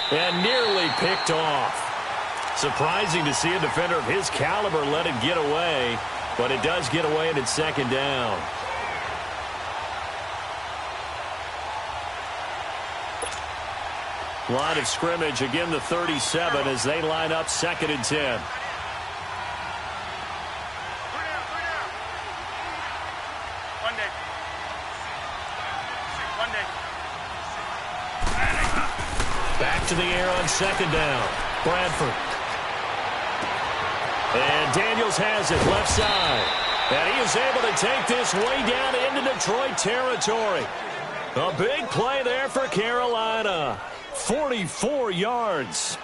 Speaker 2: And nearly picked off. Surprising to see a defender of his caliber let it get away. But it does get away, and it's second down. Line of scrimmage, again the 37 as they line up 2nd and 10. Back to the air on 2nd down. Bradford. And Daniels has it left side. And he is able to take this way down into Detroit territory. A big play there for Carolina. 44 yards.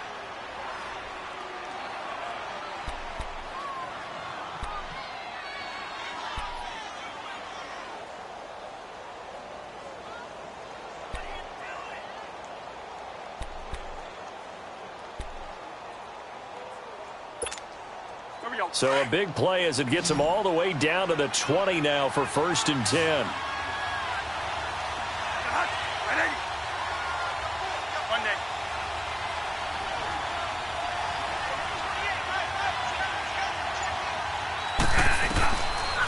Speaker 2: So a big play as it gets him all the way down to the 20 now for 1st and 10.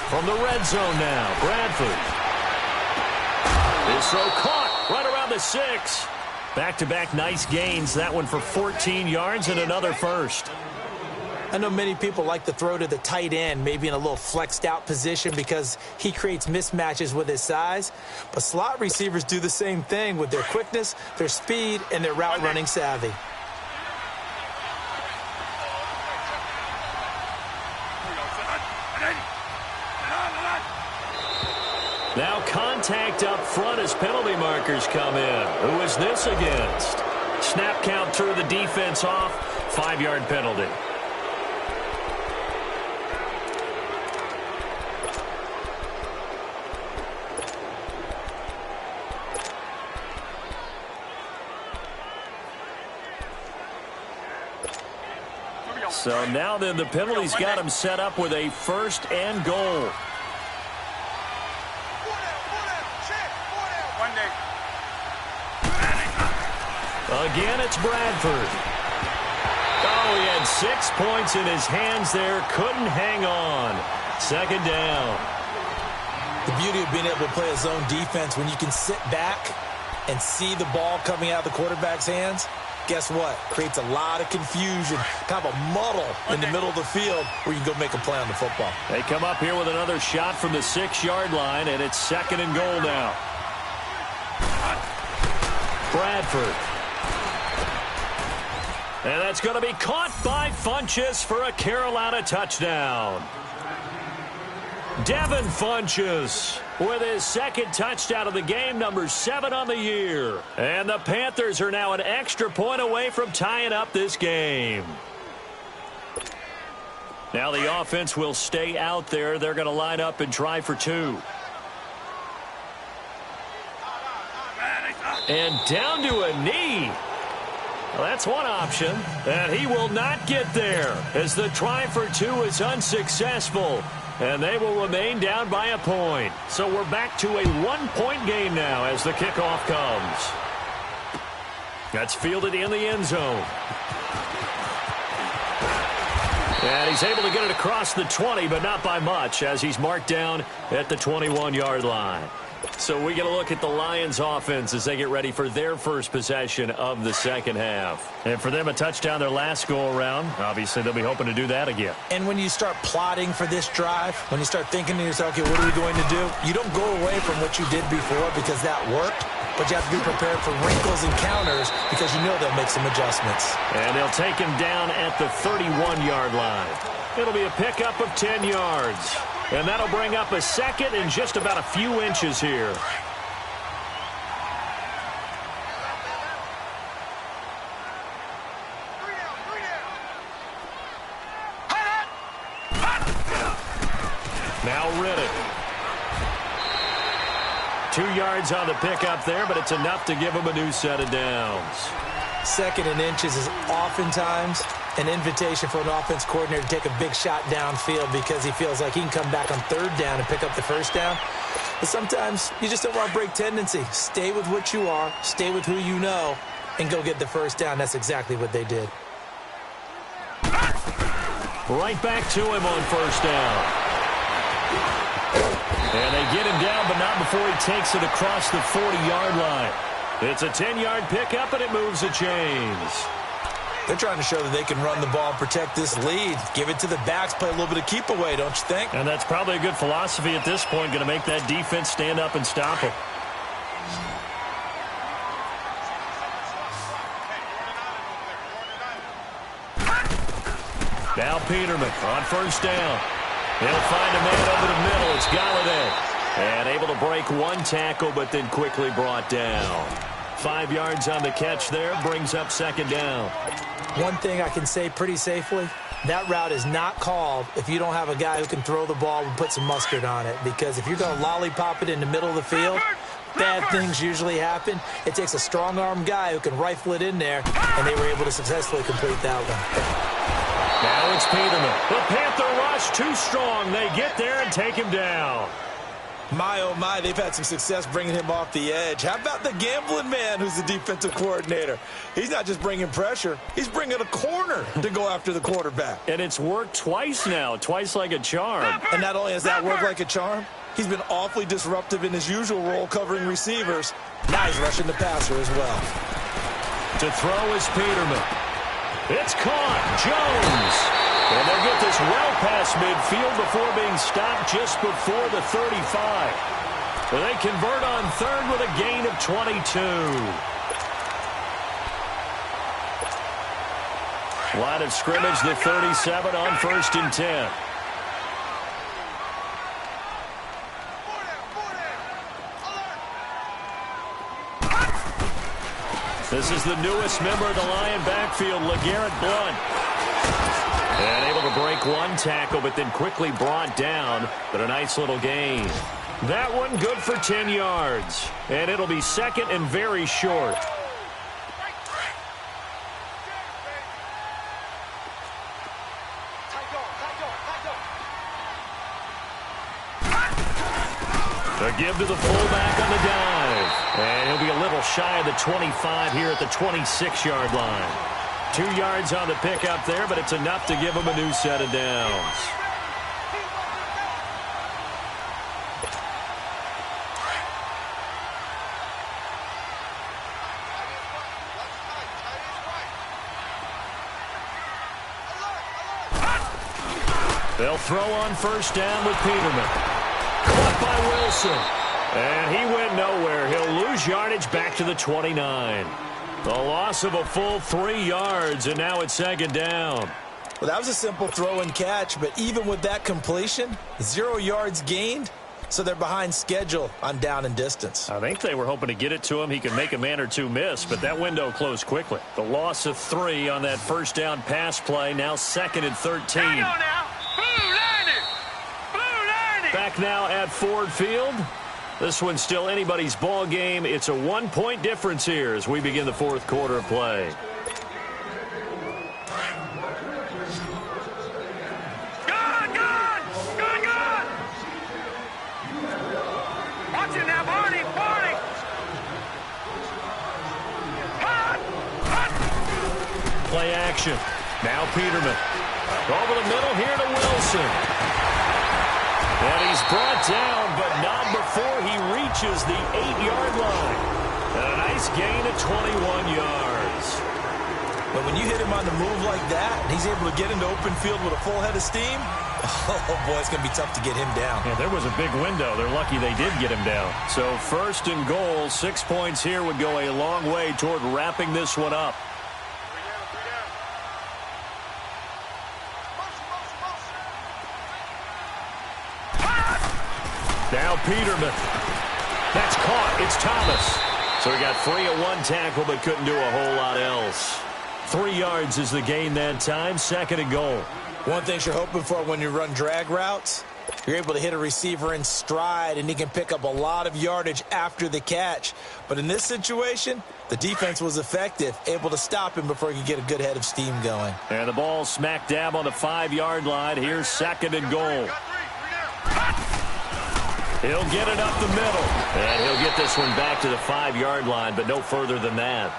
Speaker 2: From the red zone now, Bradford. Is so caught right around the 6. Back-to-back nice gains. That one for 14 yards and another first.
Speaker 3: I know many people like to throw to the tight end, maybe in a little flexed out position because he creates mismatches with his size. But slot receivers do the same thing with their quickness, their speed, and their route running savvy.
Speaker 2: Now contact up front as penalty markers come in. Who is this against? Snap count threw the defense off. 5-yard penalty. So now then the penalty's got him set up with a 1st and goal. Again, it's Bradford. Oh, he had 6 points in his hands there. Couldn't hang on. 2nd down.
Speaker 3: The beauty of being able to play a zone defense when you can sit back and see the ball coming out of the quarterback's hands. Guess what? Creates a lot of confusion, kind of a muddle in the middle of the field where you can go make a play on the football.
Speaker 2: They come up here with another shot from the 6-yard line, and it's 2nd and goal now. Bradford. And that's going to be caught by Funchess for a Carolina touchdown. Devin Funchess with his 2nd touchdown of the game, number 7 on the year. And the Panthers are now an extra point away from tying up this game. Now the offense will stay out there. They're going to line up and try for 2. And down to a knee. Well, that's one option, and he will not get there as the try for 2 is unsuccessful, and they will remain down by a point. So we're back to a 1-point game now as the kickoff comes. That's fielded in the end zone. And he's able to get it across the 20, but not by much, as he's marked down at the 21-yard line. So we get a look at the Lions offense as they get ready for their first possession of the second half. And for them, a touchdown their last go-around. Obviously, they'll be hoping to do that again.
Speaker 3: And when you start plotting for this drive, when you start thinking to yourself, okay, what are we going to do? You don't go away from what you did before because that worked, but you have to be prepared for wrinkles and counters because you know they'll make some adjustments.
Speaker 2: And they'll take him down at the 31-yard line. It'll be a pickup of 10 yards. And that'll bring up a second and just about a few inches here. Now Riddick. 2 yards on the pickup there, but it's enough to give him a new set of downs.
Speaker 3: Second and inches is oftentimes an invitation for an offense coordinator to take a big shot downfield because he feels like he can come back on third down and pick up the first down. But sometimes you just don't want to break tendency. Stay with what you are, stay with who you know, and go get the first down. That's exactly what they did.
Speaker 2: Right back to him on first down. And they get him down, but not before he takes it across the 40-yard line. It's a 10-yard pickup, and it moves the chains.
Speaker 3: They're trying to show that they can run the ball and protect this lead. Give it to the backs, play a little bit of keep away, don't you think?
Speaker 2: And that's probably a good philosophy at this point, going to make that defense stand up and stop him. Now Peterman on first down. He'll find a man over the middle. It's Galladay. And able to break one tackle, but then quickly brought down. 5 yards on the catch there, brings up second down.
Speaker 3: One thing I can say pretty safely, that route is not called if you don't have a guy who can throw the ball and put some mustard on it. Because if you're going to lollipop it in the middle of the field, bad things usually happen. It takes a strong-arm guy who can rifle it in there, and they were able to successfully complete that one.
Speaker 2: Now it's Peterman. The Panther rush too strong. They get there and take him down.
Speaker 3: My, oh, my, they've had some success bringing him off the edge. How about the gambling man who's the defensive coordinator? He's not just bringing pressure. He's bringing a corner to go after the quarterback.
Speaker 2: And it's worked twice now, twice like a charm.
Speaker 3: And not only has that worked like a charm, he's been awfully disruptive in his usual role covering receivers. Now he's rushing the passer as well.
Speaker 2: To throw is Peterman. It's caught. Jones. And they'll get this well past midfield before being stopped just before the 35. Well, they convert on third with a gain of 22. Line of scrimmage, the 37 on first and 10. This is the newest member of the Lion backfield, LeGarrette Blount. And able to break one tackle, but then quickly brought down. But a nice little gain. That one good for 10 yards. And it'll be second and very short. A give to the fullback on the dive. And he'll be a little shy of the 25 here at the 26-yard line. 2 yards on the pickup there, but it's enough to give him a new set of downs. They'll throw on first down with Peterman. Caught by Wilson. And he went nowhere. He'll lose yardage back to the 29. A loss of a full 3 yards, and now it's second down.
Speaker 3: Well, that was a simple throw and catch, but even with that completion, 0 yards gained, so they're behind schedule on down and distance.
Speaker 2: I think they were hoping to get it to him. He could make a man or two miss, but that window closed quickly. The loss of 3 on that first down pass play, now second and 13. Back now at Ford Field. This one's still anybody's ball game. It's a 1-point difference here as we begin the fourth quarter of play.
Speaker 4: Good! Watch it now, Barney!
Speaker 2: Play action. Now Peterman. Over the middle here to Wilson. And he's brought down, but not before he reaches the 8-yard line. And a nice gain of 21 yards.
Speaker 3: But when you hit him on the move like that, and he's able to get into open field with a full head of steam, oh, boy, it's going to be tough to get him down.
Speaker 2: Yeah, there was a big window. They're lucky they did get him down. So first and goal, 6 points here would go a long way toward wrapping this one up. Now Peterman. That's caught. It's Thomas. So he got free at one tackle but couldn't do a whole lot else. 3 yards is the gain that time. Second and goal.
Speaker 3: One thing you're hoping for when you run drag routes, you're able to hit a receiver in stride, and he can pick up a lot of yardage after the catch. But in this situation, the defense was effective, able to stop him before he could get a good head of steam going.
Speaker 2: And the ball smack dab on the 5-yard line. Here's second and goal. He'll get it up the middle. And he'll get this one back to the 5-yard line, but no further than that.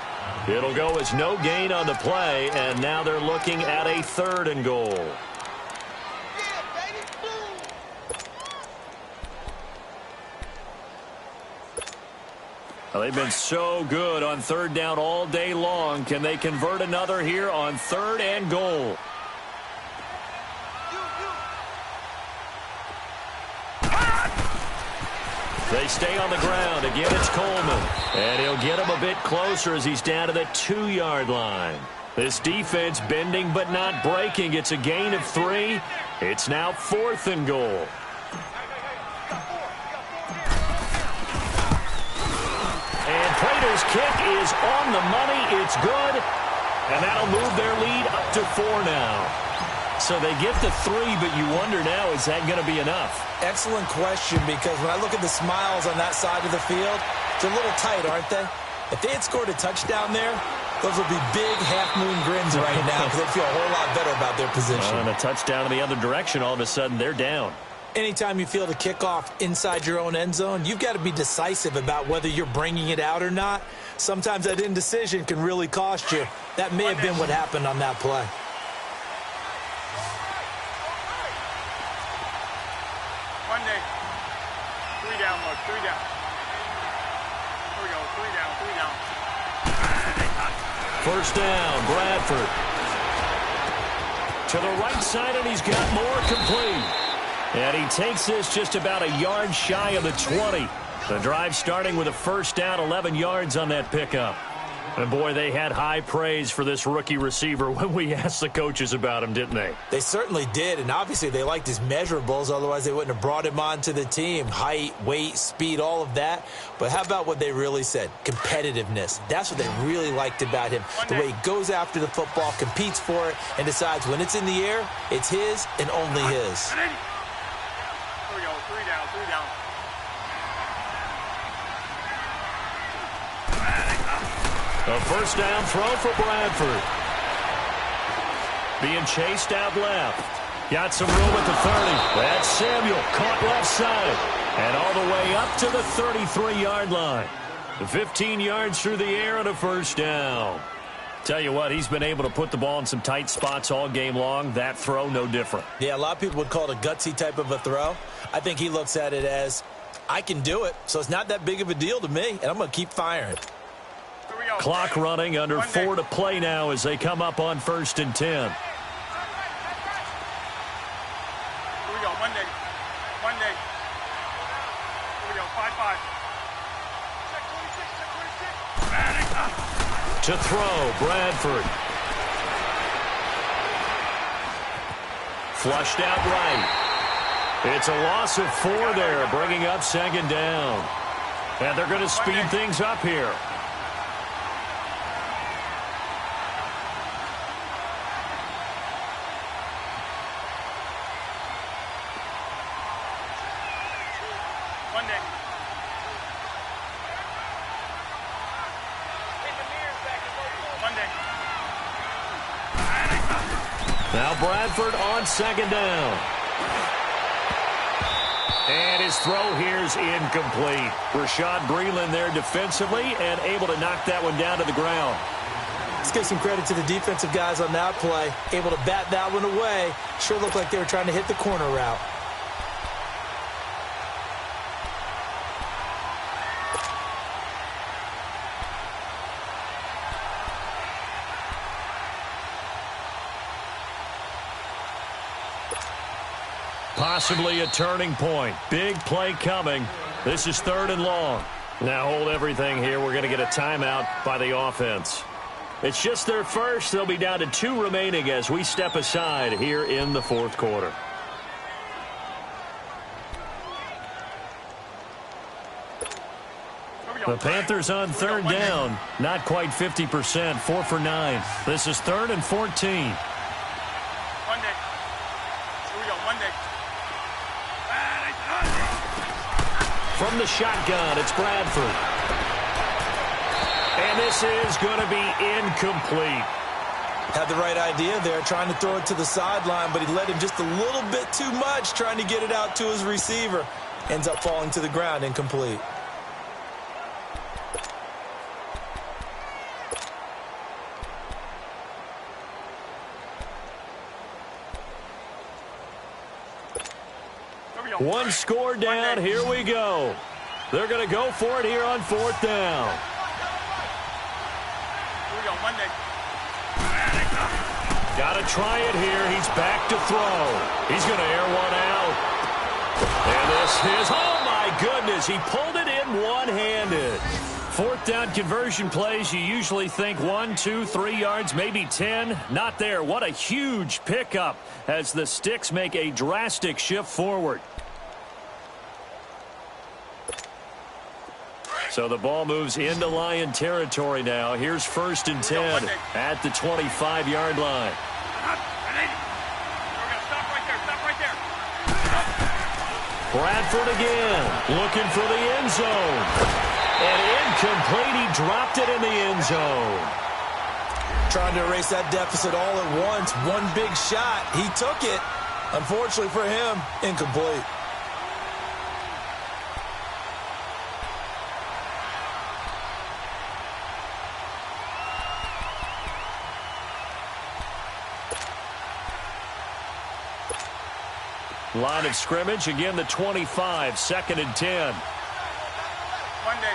Speaker 2: It'll go as no gain on the play, and now they're looking at a third and goal. Well, they've been so good on third down all day long. Can they convert another here on third and goal? They stay on the ground. Again, it's Coleman. And he'll get him a bit closer as he's down to the 2-yard line. This defense bending but not breaking. It's a gain of 3. It's now fourth and goal. And Prater's kick is on the money. It's good. And that'll move their lead up to 4 now. So they get to 3, but you wonder now, is that going to be enough?
Speaker 3: Excellent question, because when I look at the smiles on that side of the field, they're a little tight, aren't they? If they had scored a touchdown there, those would be big half-moon grins right now because they'd feel a whole lot better about their position.
Speaker 2: And a touchdown in the other direction, all of a sudden they're down.
Speaker 3: Anytime you feel the kickoff inside your own end zone, you've got to be decisive about whether you're bringing it out or not. Sometimes that indecision can really cost you. That may have been what happened on that play.
Speaker 4: Monday. 3 down, look. 3 down. Here we go. 3 down. 3 down.
Speaker 2: First down, Bradford. To the right side, and he's got more complete. And he takes this just about a yard shy of the 20. The drive starting with a first down, 11 yards on that pickup. And, boy, they had high praise for this rookie receiver when we asked the coaches about him, didn't they?
Speaker 3: They certainly did, and obviously they liked his measurables. Otherwise, they wouldn't have brought him onto the team. Height, weight, speed, all of that. But how about what they really said? Competitiveness. That's what they really liked about him. The way he goes after the football, competes for it, and decides when it's in the air, it's his and only his.
Speaker 4: Here we go. 3 down. 3 down.
Speaker 2: A first down throw for Bradford. Being chased out left. Got some room at the 30. That's Samuel. Caught left side. And all the way up to the 33-yard line. 15 yards through the air and a first down. Tell you what, he's been able to put the ball in some tight spots all game long. That throw, no different.
Speaker 3: Yeah, a lot of people would call it a gutsy type of a throw. I think he looks at it as, I can do it, so it's not that big of a deal to me, and I'm going to keep firing.
Speaker 2: Clock running, under 4 to play now as they come up on 1st and 10.
Speaker 4: Here we go. Monday. Monday. Here we go. 5-5. Check 26. Check 26.
Speaker 2: To throw, Bradford. Flushed out right. It's a loss of 4 there, bringing up second down. And they're going to speed things up here. Now Bradford on second down. And his throw here's incomplete. Rashad Breeland there defensively and able to knock that one down to the ground.
Speaker 3: Let's give some credit to the defensive guys on that play. Able to bat that one away. Sure looked like they were trying to hit the corner route.
Speaker 2: Possibly a turning point. Big play coming. This is 3rd and long. Now hold everything here. We're going to get a timeout by the offense. It's just their first. They'll be down to 2 remaining as we step aside here in the 4th quarter. The Panthers on 3rd down. Not quite 50%. 4 for 9. This is 3rd and 14. From the shotgun, it's Bradford. And this is going to be incomplete.
Speaker 3: Had the right idea there, trying to throw it to the sideline, but he led him just a little bit too much, trying to get it out to his receiver. Ends up falling to the ground, incomplete.
Speaker 2: One score down. Here we go. They're going to go for it here on 4th down.
Speaker 4: Here we go, Monday.
Speaker 2: Got to try it here. He's back to throw. He's going to air one out. And this is, oh my goodness, he pulled it in one-handed. 4th down conversion plays, you usually think 1, 2, 3 yards, maybe 10. Not there. What a huge pickup as the Sticks make a drastic shift forward. So the ball moves into Lion territory now. Here's 1st and 10 at the 25-yard line. Bradford again, looking for the end zone. And incomplete, he dropped it in the end zone.
Speaker 3: Trying to erase that deficit all at once. One big shot. He took it. Unfortunately for him, incomplete.
Speaker 2: Line of scrimmage, again the 25, 2nd and 10.
Speaker 4: Monday.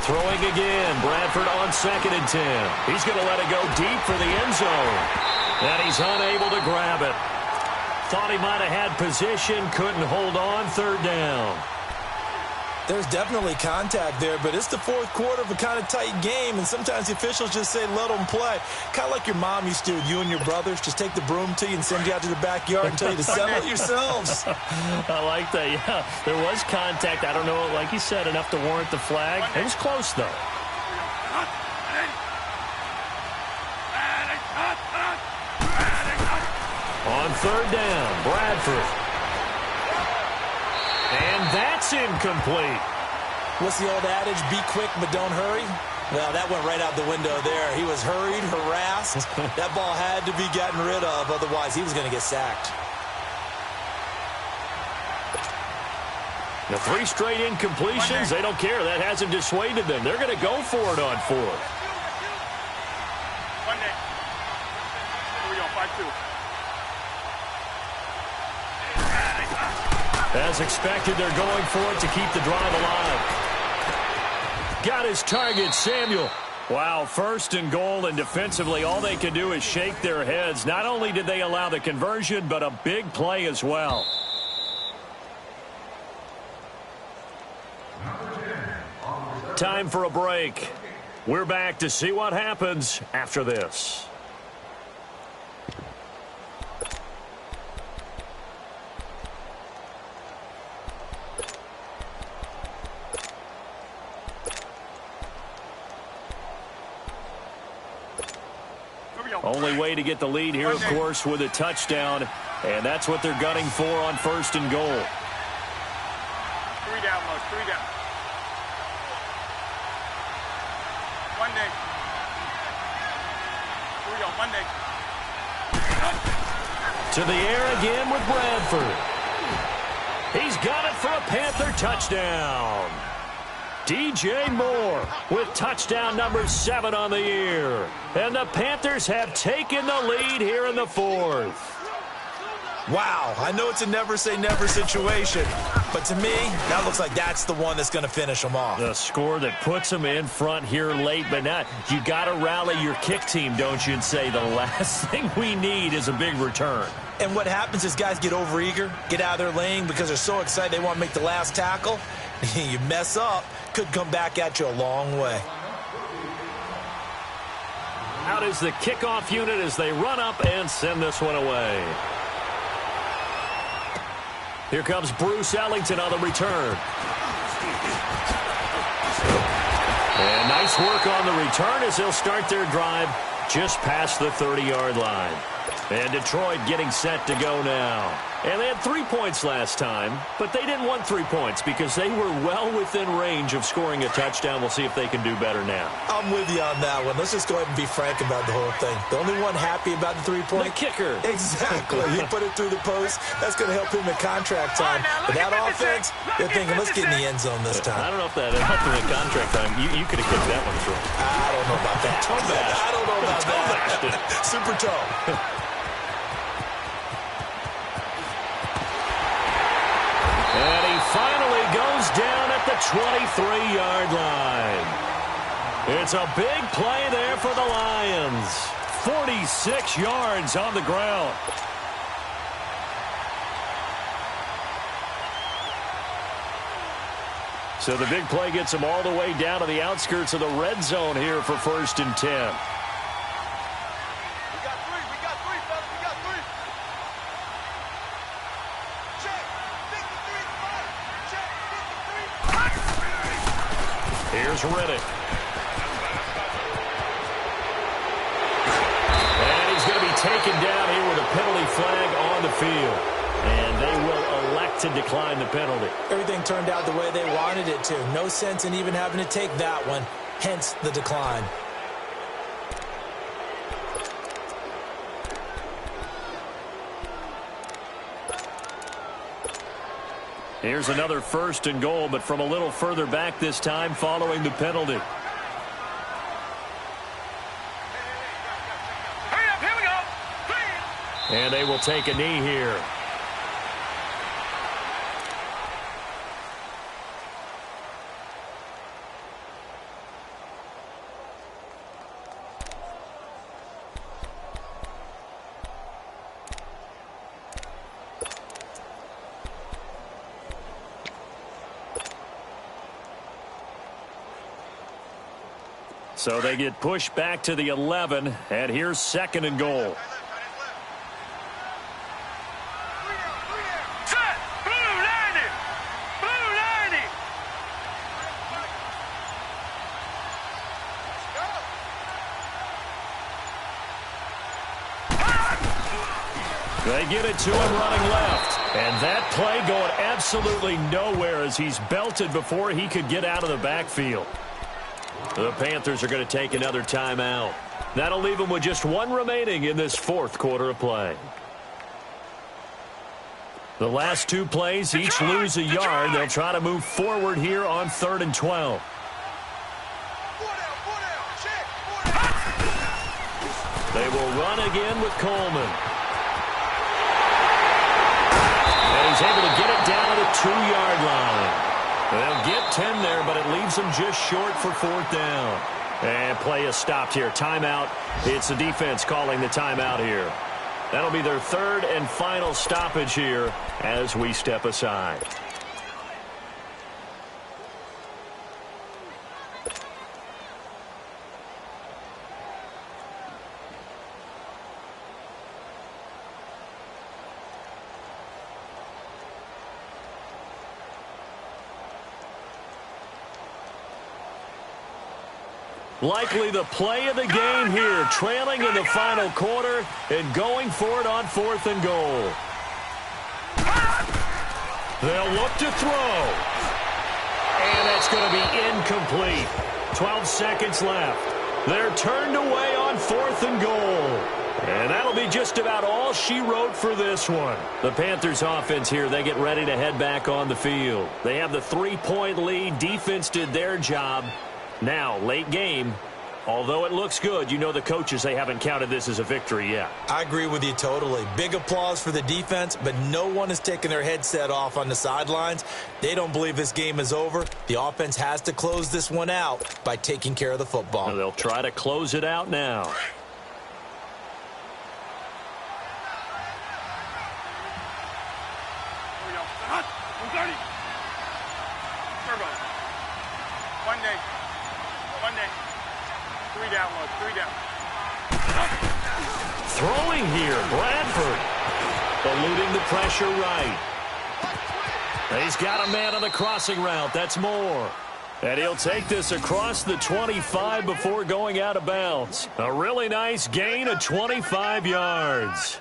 Speaker 2: Throwing again, Bradford on 2nd and 10. He's going to let it go deep for the end zone. And he's unable to grab it. Thought he might have had position, couldn't hold on, 3rd down.
Speaker 3: There's definitely contact there, but it's the 4th quarter of a kind of tight game, and sometimes the officials just say, let them play. Kind of like your mom used to with you and your brothers. Just take the broom to you and send you out to the backyard and tell you to settle it yourselves.
Speaker 2: I like that, yeah. There was contact. I don't know, like you said, enough to warrant the flag. It was close, though. On 3rd down, Bradford. And that's incomplete.
Speaker 3: What's the old adage? Be quick, but don't hurry. Well, that went right out the window there. He was hurried, harassed. That ball had to be gotten rid of. Otherwise, he was going to get sacked.
Speaker 2: The 3 straight incompletions, they don't care. That hasn't dissuaded them. They're going to go for it on 4th.
Speaker 4: Monday. Here we go, 5-2.
Speaker 2: As expected, they're going for it to keep the drive alive. Got his target, Samuel. Wow, 1st and goal, and defensively, all they can do is shake their heads. Not only did they allow the conversion, but a big play as well. Time for a break. We're back to see what happens after this. Only way to get the lead here, of course, with a touchdown. And that's what they're gunning for on 1st and goal.
Speaker 4: 3 down, Los. 3 down. Monday. Here we go, Monday.
Speaker 2: To the air again with Bradford. He's got it for a Panther touchdown. DJ Moore with touchdown number 7 on the year. And the Panthers have taken the lead here in the 4th.
Speaker 3: Wow, I know it's a never-say-never situation, but to me, that looks like that's the one that's going to finish them off.
Speaker 2: The score that puts them in front here late, but now you got to rally your kick team, don't you, and say the last thing we need is a big return.
Speaker 3: And what happens is guys get overeager, get out of their lane because they're so excited they want to make the last tackle. You mess up, could come back at you a long way.
Speaker 2: Out is the kickoff unit as they run up and send this one away. Here comes Bruce Ellington on the return. And nice work on the return as they'll start their drive just past the 30-yard line. And Detroit getting set to go now. And they had 3 points last time, but they didn't want 3 points because they were well within range of scoring a touchdown. We'll see if they can do better now.
Speaker 3: I'm with you on that one. Let's just go ahead and be frank about the whole thing. The only one happy about the 3-point?
Speaker 2: The kicker.
Speaker 3: Exactly. You put it through the post. That's going to help him in contract time. But that offense, they're thinking, let's get in the end zone this time.
Speaker 2: I don't know if that helped him in contract time. You could have kicked that one through.
Speaker 3: I don't know about that. I don't know about that. Super toe.
Speaker 2: And he finally goes down at the 23-yard line. It's a big play there for the Lions. 46 yards on the ground. So the big play gets them all the way down to the outskirts of the red zone here for 1st and 10. Here's Riddick. And he's going to be taken down here with a penalty flag on the field. And they will elect to decline the penalty.
Speaker 3: Everything turned out the way they wanted it to. No sense in even having to take that one. Hence the decline.
Speaker 2: Here's another 1st and goal, but from a little further back this time following the penalty.
Speaker 4: Hurry up, here we go.
Speaker 2: And they will take a knee here. So they get pushed back to the 11, and here's 2nd and goal.
Speaker 4: Set! Blue 90! Blue 90!
Speaker 2: They get it to him running left. And that play going absolutely nowhere as he's belted before he could get out of the backfield. The Panthers are going to take another timeout. That'll leave them with just 1 remaining in this 4th quarter of play. The last 2 plays each lose a yard. They'll try to move forward here on 3rd and 12. They will run again with Coleman. And he's able to get it down to the 2-yard line. They'll get 10 there, but it leaves them just short for 4th down. And play is stopped here. Timeout. It's the defense calling the timeout here. That'll be their 3rd and final stoppage here as we step aside. Likely the play of the game here, trailing in the final quarter and going for it on 4th and goal. They'll look to throw. And that's going to be incomplete. 12 seconds left. They're turned away on 4th and goal. And that'll be just about all she wrote for this one. The Panthers offense here, they get ready to head back on the field. They have the 3-point lead. Defense did their job. Now, late game, although it looks good, you know the coaches, they haven't counted this as a victory yet.
Speaker 3: I agree with you totally. Big applause for the defense, but no one is taking their headset off on the sidelines. They don't believe this game is over. The offense has to close this one out by taking care of the football.
Speaker 2: And they'll try to close it out now. Throwing here, Bradford. Eluding the pressure right. He's got a man on the crossing route. That's Moore. And he'll take this across the 25 before going out of bounds. A really nice gain of 25 yards.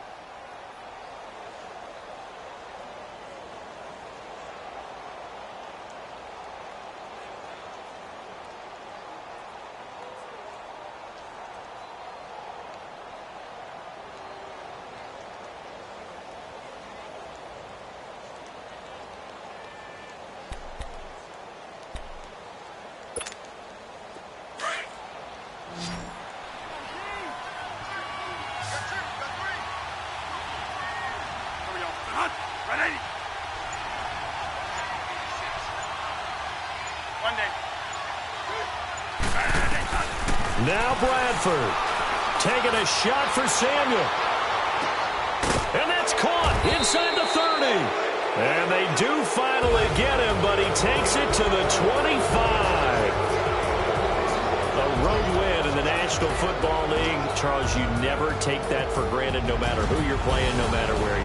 Speaker 2: Now Bradford taking a shot for Samuel. And that's caught inside the 30. And they do finally get him, but he takes it to the 25. A road win in the National Football League. Charles, you never take that for granted, no matter who you're playing, no matter where